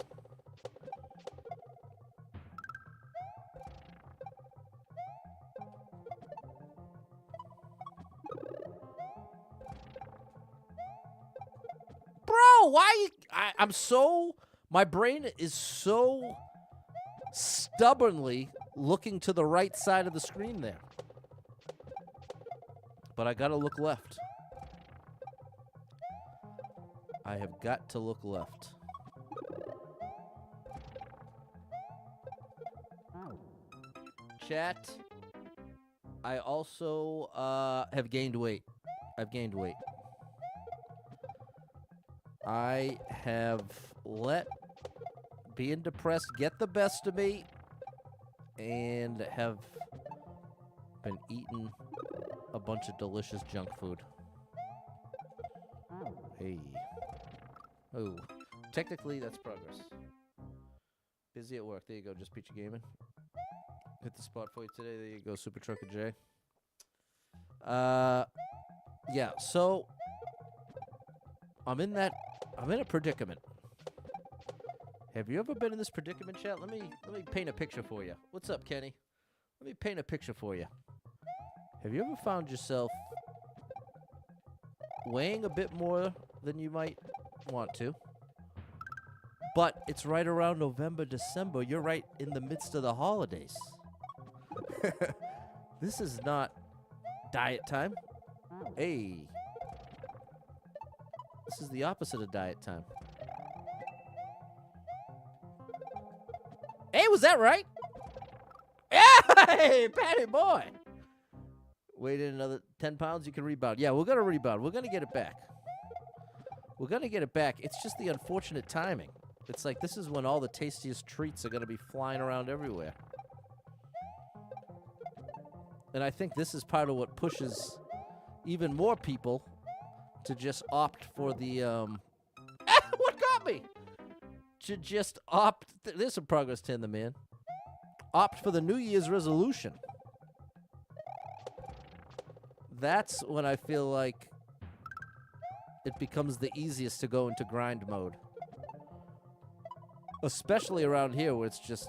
Bro, why? My brain is so stubbornly looking to the right side of the screen there. But I gotta look left. I have got to look left. Chat, I also have gained weight. I've gained weight. I have let being depressed get the best of me and have been eating a bunch of delicious junk food. Hey. Oh. Technically, that's progress. Busy at work. There you go, Just Peachy Gaming. Hit the spot for you today. There you go, Super Trucker J. Yeah, so I'm in a predicament. Have you ever been in this predicament, chat? Let me paint a picture for you. What's up, Kenny? Let me paint a picture for you. Have you ever found yourself weighing a bit more than you might want to? But it's right around November, December. You're right in the midst of the holidays. This is not diet time. Hey. This is the opposite of diet time. Hey, was that right? Hey, Patty boy. Weighed in another 10 pounds, you can rebound. Yeah, we're going to rebound. We're going to get it back. We're going to get it back. It's just the unfortunate timing. It's like this is when all the tastiest treats are going to be flying around everywhere. And I think this is part of what pushes even more people to just opt for the, what got me? To just opt, there's some progress to the man. Opt for the New Year's resolution. That's when I feel like it becomes the easiest to go into grind mode. Especially around here where it's just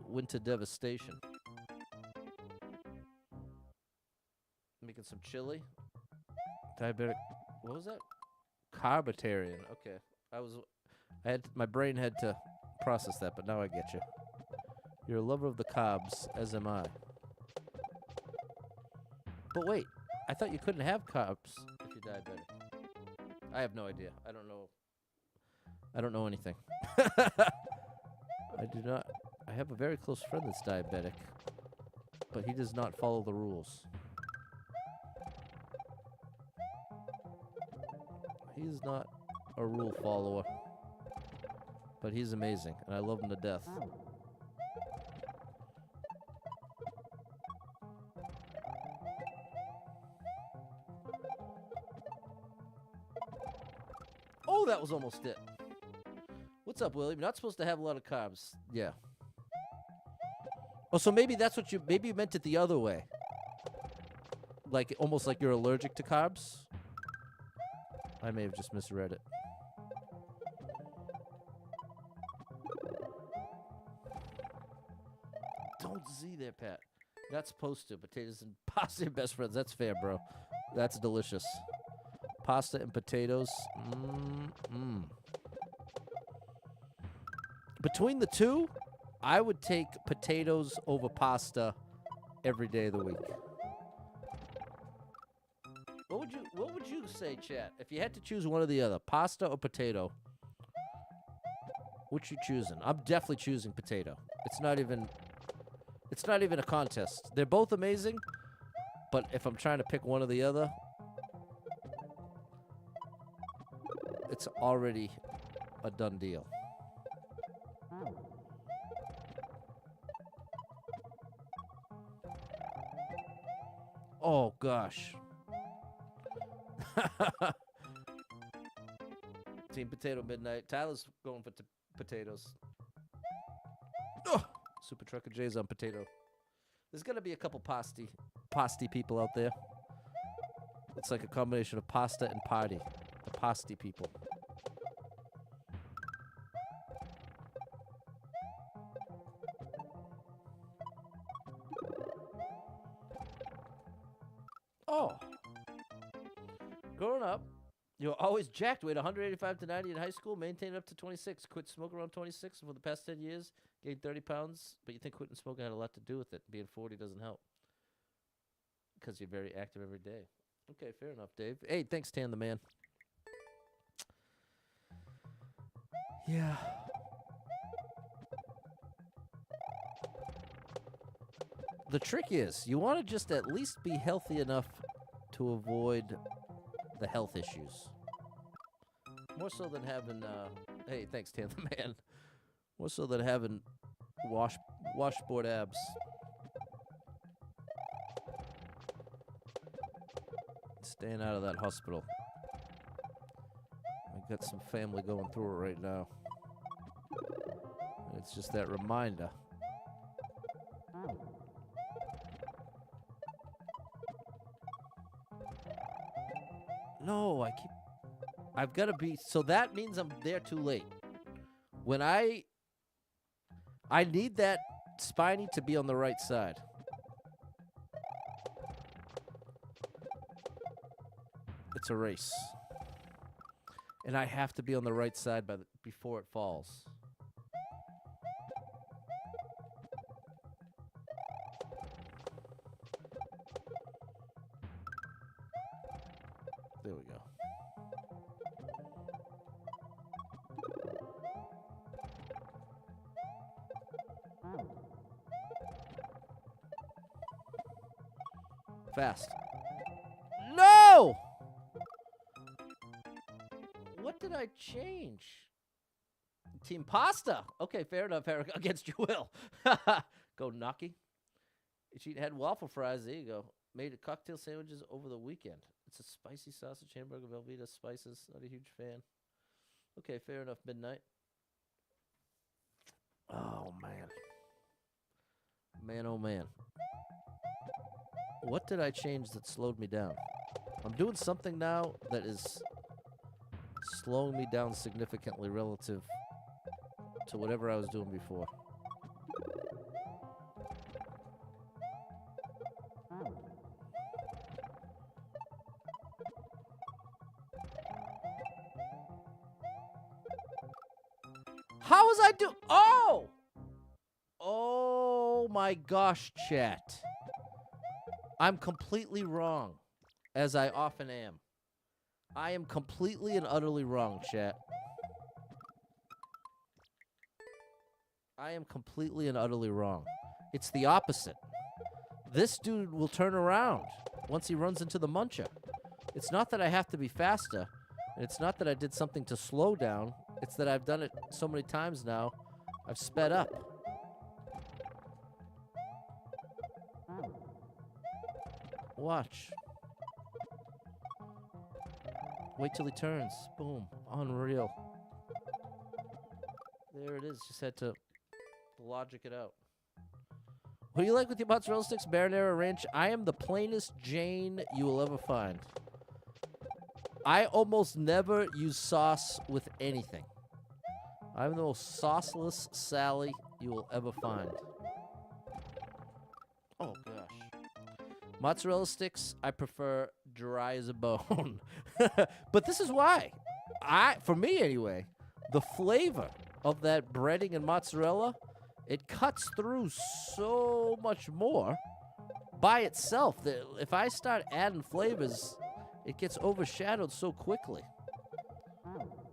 winter devastation. Making some chili. Diabetic. What was that? Carbitarian. Okay. My brain had to process that, but now I get you. You're a lover of the carbs, as am I. But wait, I thought you couldn't have carbs if you're diabetic. I have no idea. I don't know. I don't know anything. I do not. I have a very close friend that's diabetic, but he does not follow the rules. He is not a rule follower, but he's amazing, and I love him to death. Oh, that was almost it. What's up, William? You're not supposed to have a lot of carbs. Yeah. Oh, so maybe that's what you... Maybe you meant it the other way. Like, almost like you're allergic to carbs? I may have just misread it. Don't Z there, Pat. You're not supposed to. Potatoes and pasta are best friends. That's fair, bro. That's delicious. Pasta and potatoes. Between the two, I would take potatoes over pasta every day of the week. What would you say, chat? If you had to choose one or the other, pasta or potato, which you choosing? I'm definitely choosing potato. It's not even a contest. They're both amazing, but if I'm trying to pick one or the other, it's already a done deal. Oh, gosh. Team Potato Midnight. Tyler's going for potatoes. Oh, Super Trucker J's on potato. There's going to be a couple pasty people out there. It's like a combination of pasta and party. The pasty people. Oh. Growing up, you were always jacked. Weighed 185 to 90 in high school, maintained up to 26. Quit smoking around 26, and for the past 10 years, gained 30 pounds. But you think quitting smoking had a lot to do with it. Being 40 doesn't help. Because you're very active every day. Okay, fair enough, Dave. Hey, thanks, Tan the Man. Yeah. The trick is, you want to just at least be healthy enough to avoid the health issues. More so than having, hey, thanks, Tan the Man. More so than having washboard abs. Staying out of that hospital. I got some family going through it right now. And it's just that reminder. No, I've got to be, so that means I'm there too late. When I need that spiny to be on the right side. It's a race. And I have to be on the right side before it falls. There we go. Fast. No! What did I change? Team Pasta. Okay, fair enough, Eric. Against your will. Go Nucky. She had waffle fries. There you go. Made cocktail sandwiches over the weekend. It's a spicy sausage hamburger, Velveeta spices. Not a huge fan. Okay, fair enough, Midnight. Oh, man. Man, oh, man. What did I change that slowed me down? I'm doing something now that is slowing me down significantly relative to whatever I was doing before. How was I do? Oh! Oh my gosh, chat. I'm completely wrong, as I often am. I am completely and utterly wrong, chat. I am completely and utterly wrong. It's the opposite. This dude will turn around once he runs into the muncher. It's not that I have to be faster. And it's not that I did something to slow down. It's that I've done it so many times now, I've sped up. Watch. Wait till he turns. Boom. Unreal. There it is. Just had to logic it out. What do you like with your mozzarella sticks, marinara ranch? I am the plainest Jane you will ever find. I almost never use sauce with anything. I'm the most sauceless Sally you will ever find. Oh, gosh. Mozzarella sticks, I prefer dry as a bone. But this is why. For me anyway, the flavor of that breading and mozzarella, it cuts through so much more by itself that if I start adding flavors, it gets overshadowed so quickly.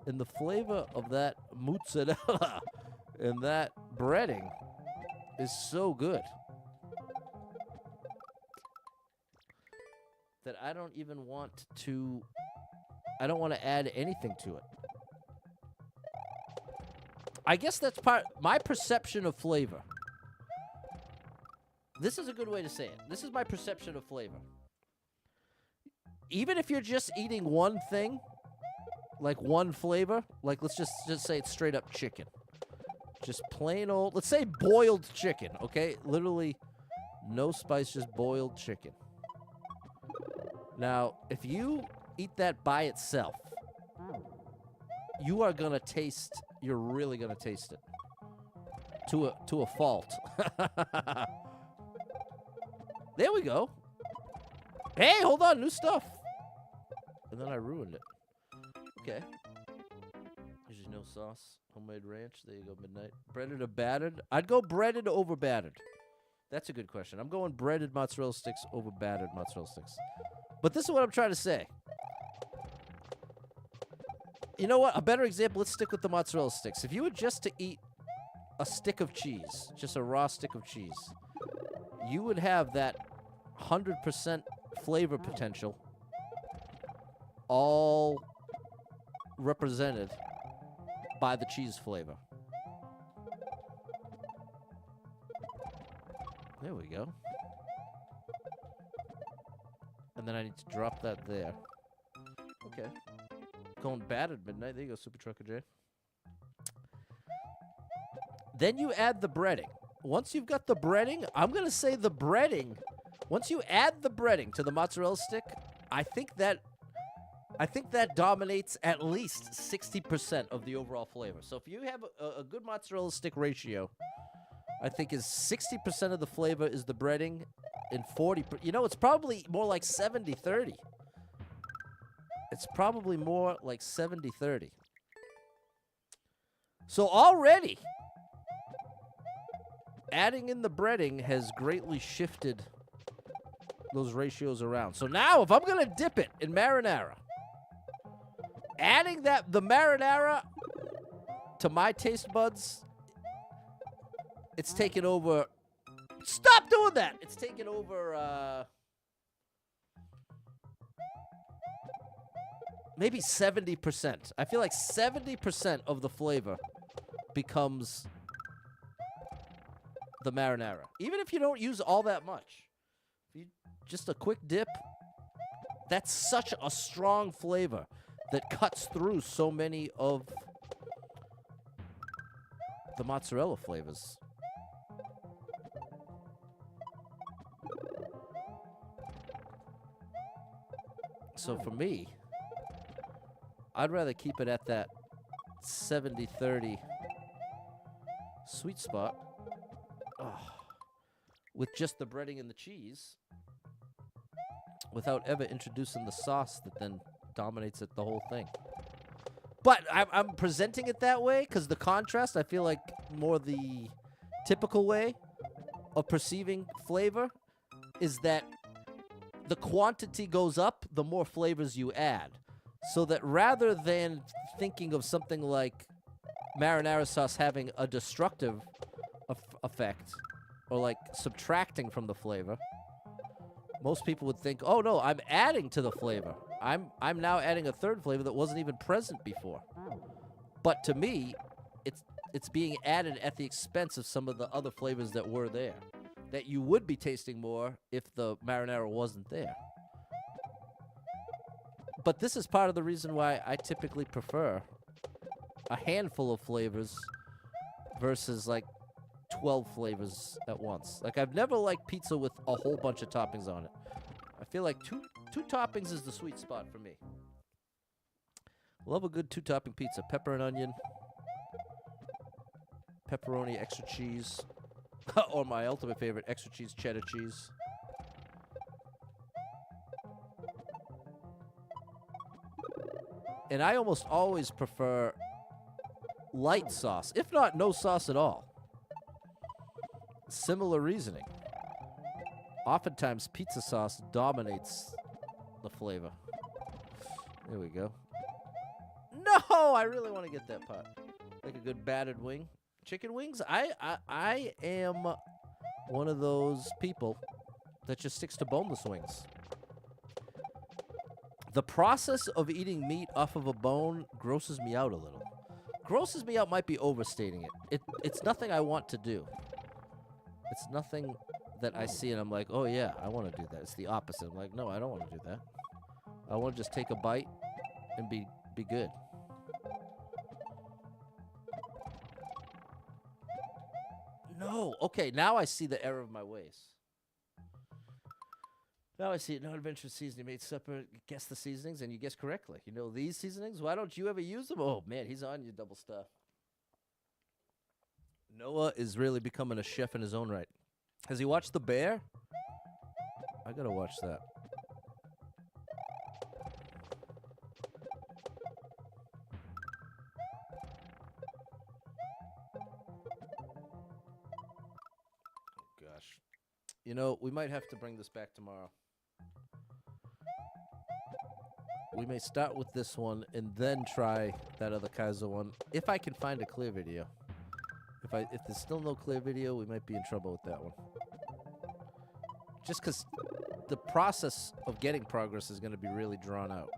And the flavor of that mozzarella and that breading is so good that I don't even want to, I don't want to add anything to it. I guess that's my perception of flavor. This is a good way to say it. This is my perception of flavor. Even if you're just eating one thing, like one flavor, like let's just say it's straight up chicken. Just plain old, let's say boiled chicken, okay? Literally no spice, just boiled chicken. Now, if you eat that by itself, you are gonna taste, you're really gonna taste it. To a fault. There we go. Hey, hold on, new stuff. And then I ruined it. Okay. There's just no sauce. Homemade ranch. There you go, midnight. Breaded or battered? I'd go breaded over battered. That's a good question. I'm going breaded mozzarella sticks over battered mozzarella sticks. But this is what I'm trying to say. You know what? A better example, let's stick with the mozzarella sticks. If you were just to eat a stick of cheese, just a raw stick of cheese, you would have that 100% flavor potential all represented by the cheese flavor. There we go. And then I need to drop that there. Okay. Going battered midnight. There you go, Super Trucker J. Then you add the breading. Once you've got the breading, I'm going to say the breading, once you add the breading to the mozzarella stick, I think that dominates at least 60% of the overall flavor. So if you have a good mozzarella stick ratio, I think is 60% of the flavor is the breading and 40%. You know, it's probably more like 70-30. It's probably more like 70-30. So already, adding in the breading has greatly shifted those ratios around. So now, if I'm going to dip it in marinara, adding the marinara to my taste buds, it's taken over. Stop doing that! It's taken over, maybe 70%. I feel like 70% of the flavor becomes the marinara. Even if you don't use all that much. If you just a quick dip, that's such a strong flavor that cuts through so many of the mozzarella flavors. So for me, I'd rather keep it at that 70-30 sweet spot. Oh, with just the breading and the cheese, without ever introducing the sauce that then dominates it the whole thing. But I'm presenting it that way because the contrast, I feel like more the typical way of perceiving flavor is that the quantity goes up, the more flavors you add. So that rather than thinking of something like marinara sauce having a destructive effect or like subtracting from the flavor, most people would think, oh no, I'm adding to the flavor. I'm now adding a third flavor that wasn't even present before. But to me, it's being added at the expense of some of the other flavors that were there, that you would be tasting more if the marinara wasn't there. But this is part of the reason why I typically prefer a handful of flavors versus like 12 flavors at once. Like, I've never liked pizza with a whole bunch of toppings on it. I feel like two toppings is the sweet spot for me. Love a good 2-topping pizza. Pepper and onion. Pepperoni, extra cheese. Or my ultimate favorite, extra cheese, cheddar cheese. And I almost always prefer light sauce, if not no sauce at all. Similar reasoning. Oftentimes, pizza sauce dominates the flavor. There we go. No, I really want to get that part. Like a good battered wing. Chicken wings? I am one of those people that just sticks to boneless wings. The process of eating meat off of a bone grosses me out a little. Grosses me out might be overstating it. It's nothing I want to do. It's nothing that I see and I'm like, oh yeah, I want to do that. It's the opposite. I'm like, no, I don't want to do that. I want to just take a bite and be good. No. Okay, now I see the error of my ways. Now I see it. No adventure seasoning. Made separate. Guess the seasonings, and you guess correctly. You know these seasonings? Why don't you ever use them? Oh, man, he's on you, double stuff. Noah is really becoming a chef in his own right. Has he watched The Bear? I gotta watch that. Gosh. You know, we might have to bring this back tomorrow. We may start with this one and then try that other Kaiser one, if I can find a clear video. If there's still no clear video, we might be in trouble with that one. Just because the process of getting progress is going to be really drawn out.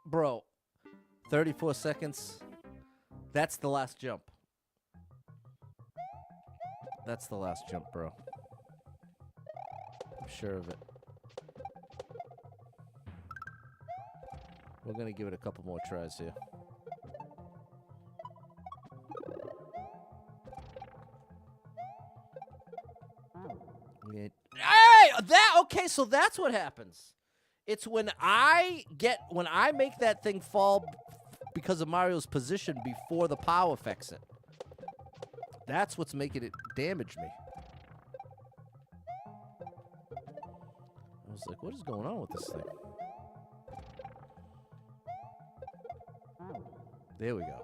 Bro, 34 seconds. That's the last jump. That's the last jump, bro. I'm sure of it. We're going to give it a couple more tries here. Hey! Okay, so that's what happens. It's when I make that thing fall because of Mario's position before the POW affects it. That's what's making it damage me. I was like, what is going on with this thing? There we go.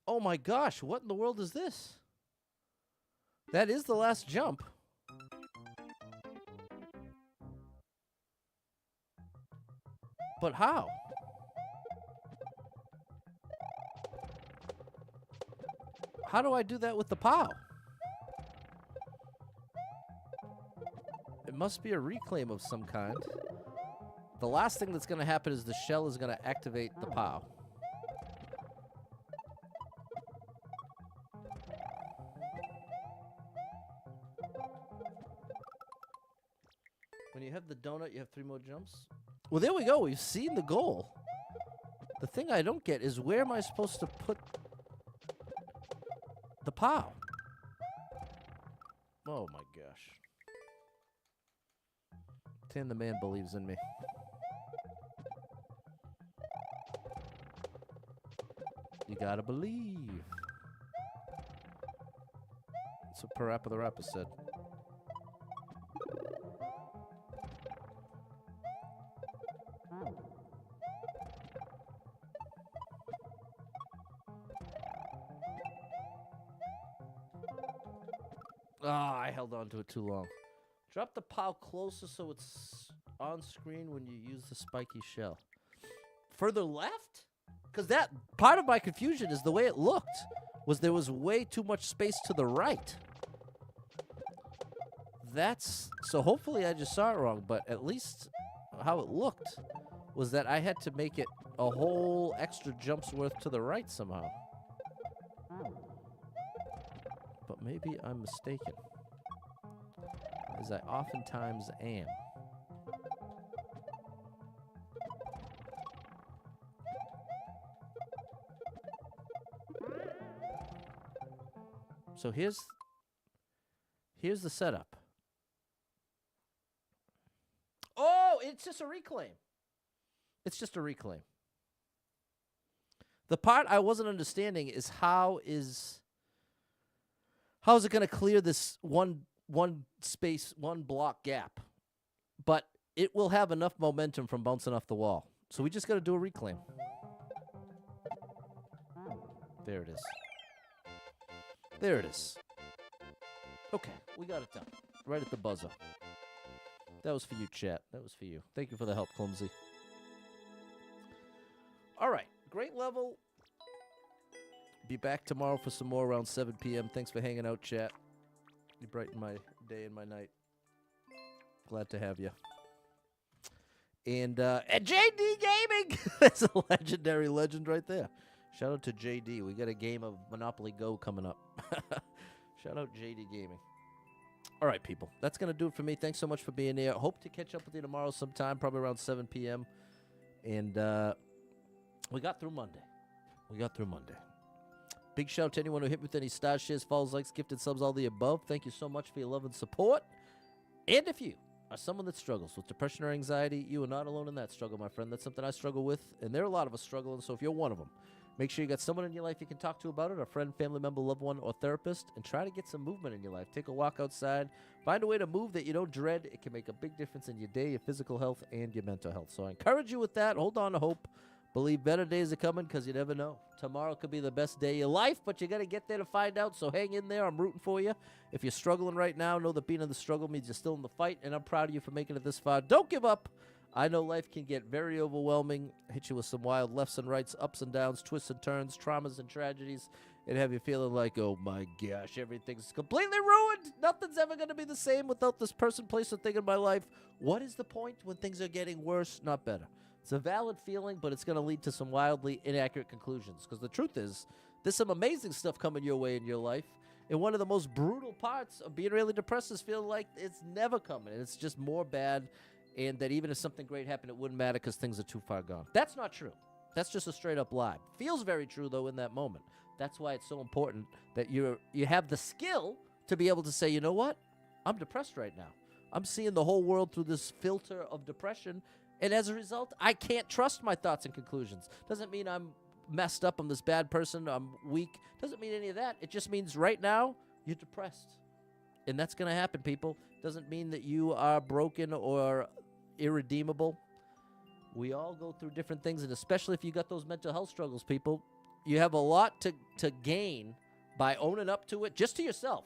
Oh my gosh, what in the world is this? That is the last jump. But how? How do I do that with the POW? It must be a reclaim of some kind. The last thing that's going to happen is the shell is going to activate the POW. When you have the donut, you have 3 more jumps. Well, there we go. We've seen the goal. The thing I don't get is where am I supposed to put the POW? Oh, my gosh. Tin the man believes in me. You gotta believe. That's what Parappa the Rapper said. Ah, I held on to it too long. Drop the POW closer so it's on screen when you use the spiky shell. Further left? Because that part of my confusion is the way it looked was there was way too much space to the right. So hopefully I just saw it wrong, but at least how it looked was that I had to make it a whole extra jump's worth to the right somehow. But maybe I'm mistaken, as I oftentimes am. So here's the setup. Oh, it's just a reclaim. It's just a reclaim. The part I wasn't understanding is how is it going to clear this one space, one block gap? But it will have enough momentum from bouncing off the wall. So we just got to do a reclaim. There it is. There it is. Okay, we got it done. Right at the buzzer. That was for you, chat. That was for you. Thank you for the help, Clumsy. All right, great level. Be back tomorrow for some more around 7 p.m. Thanks for hanging out, chat. You brighten my day and my night. Glad to have you. And JD Gaming! That's a legendary legend right there. Shout out to JD. We got a game of Monopoly Go coming up. Shout out JD Gaming. All right, people. That's going to do it for me. Thanks so much for being here. Hope to catch up with you tomorrow sometime, probably around 7 p.m. And we got through Monday. Big shout out to anyone who hit me with any stars, shares, follows, likes, gifted subs, all the above. Thank you so much for your love and support. And if you are someone that struggles with depression or anxiety, you are not alone in that struggle, my friend. That's something I struggle with, and there are a lot of us struggling, so if you're one of them, make sure you got someone in your life you can talk to about it, a friend, family member, loved one, or therapist, and try to get some movement in your life. Take a walk outside. Find a way to move that you don't dread. It can make a big difference in your day, your physical health, and your mental health. So I encourage you with that. Hold on to hope. Believe better days are coming because you never know. Tomorrow could be the best day of your life, but you got to get there to find out. So hang in there. I'm rooting for you. If you're struggling right now, know that being in the struggle means you're still in the fight, and I'm proud of you for making it this far. Don't give up. I know life can get very overwhelming, hit you with some wild lefts and rights, ups and downs, twists and turns, traumas and tragedies, and have you feeling like, oh my gosh, everything's completely ruined. Nothing's ever going to be the same without this person, place, or thing in my life. What is the point when things are getting worse, not better? It's a valid feeling, but it's going to lead to some wildly inaccurate conclusions. Because the truth is, there's some amazing stuff coming your way in your life. And one of the most brutal parts of being really depressed is feeling like it's never coming. And it's just more bad. And that even if something great happened, it wouldn't matter because things are too far gone. That's not true. That's just a straight up lie. Feels very true, though, in that moment. That's why it's so important that you have the skill to be able to say, you know what? I'm depressed right now. I'm seeing the whole world through this filter of depression. And as a result, I can't trust my thoughts and conclusions. Doesn't mean I'm messed up, I'm this bad person, I'm weak. Doesn't mean any of that. It just means right now, you're depressed. And that's going to happen, people. Doesn't mean that you are broken or irredeemable. We all go through different things, and especially if you got those mental health struggles, people, you have a lot to gain by owning up to it just to yourself.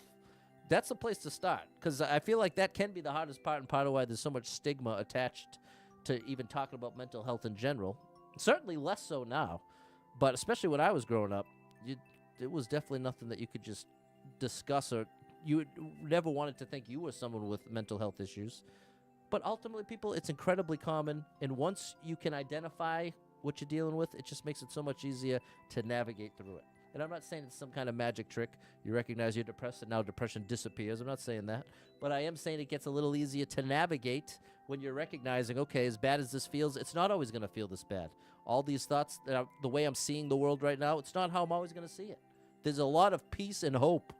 That's the place to start, because I feel like that can be the hardest part and part of why there's so much stigma attached to even talking about mental health in general. Certainly less so now, but especially when I was growing up, it was definitely nothing that you could just discuss, or you never wanted to think you were someone with mental health issues. But ultimately, people, it's incredibly common, and once you can identify what you're dealing with, it just makes it so much easier to navigate through it. And I'm not saying it's some kind of magic trick. You recognize you're depressed, and now depression disappears. I'm not saying that. But I am saying it gets a little easier to navigate when you're recognizing, okay, as bad as this feels, it's not always going to feel this bad. All these thoughts, the way I'm seeing the world right now, it's not how I'm always going to see it. There's a lot of peace and hope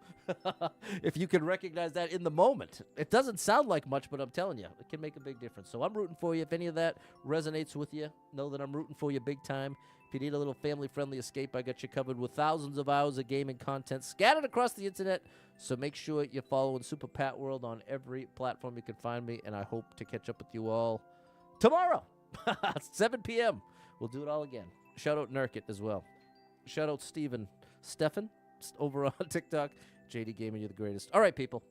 if you can recognize that in the moment. It doesn't sound like much, but I'm telling you, it can make a big difference. So I'm rooting for you. If any of that resonates with you, know that I'm rooting for you big time. If you need a little family-friendly escape, I got you covered with thousands of hours of gaming content scattered across the internet. So make sure you're following Super Pat World on every platform you can find me, and I hope to catch up with you all tomorrow, 7 p.m. We'll do it all again. Shout out Nurkte as well. Shout out Stefan over on TikTok. JD Gaming, you're the greatest. All right, people.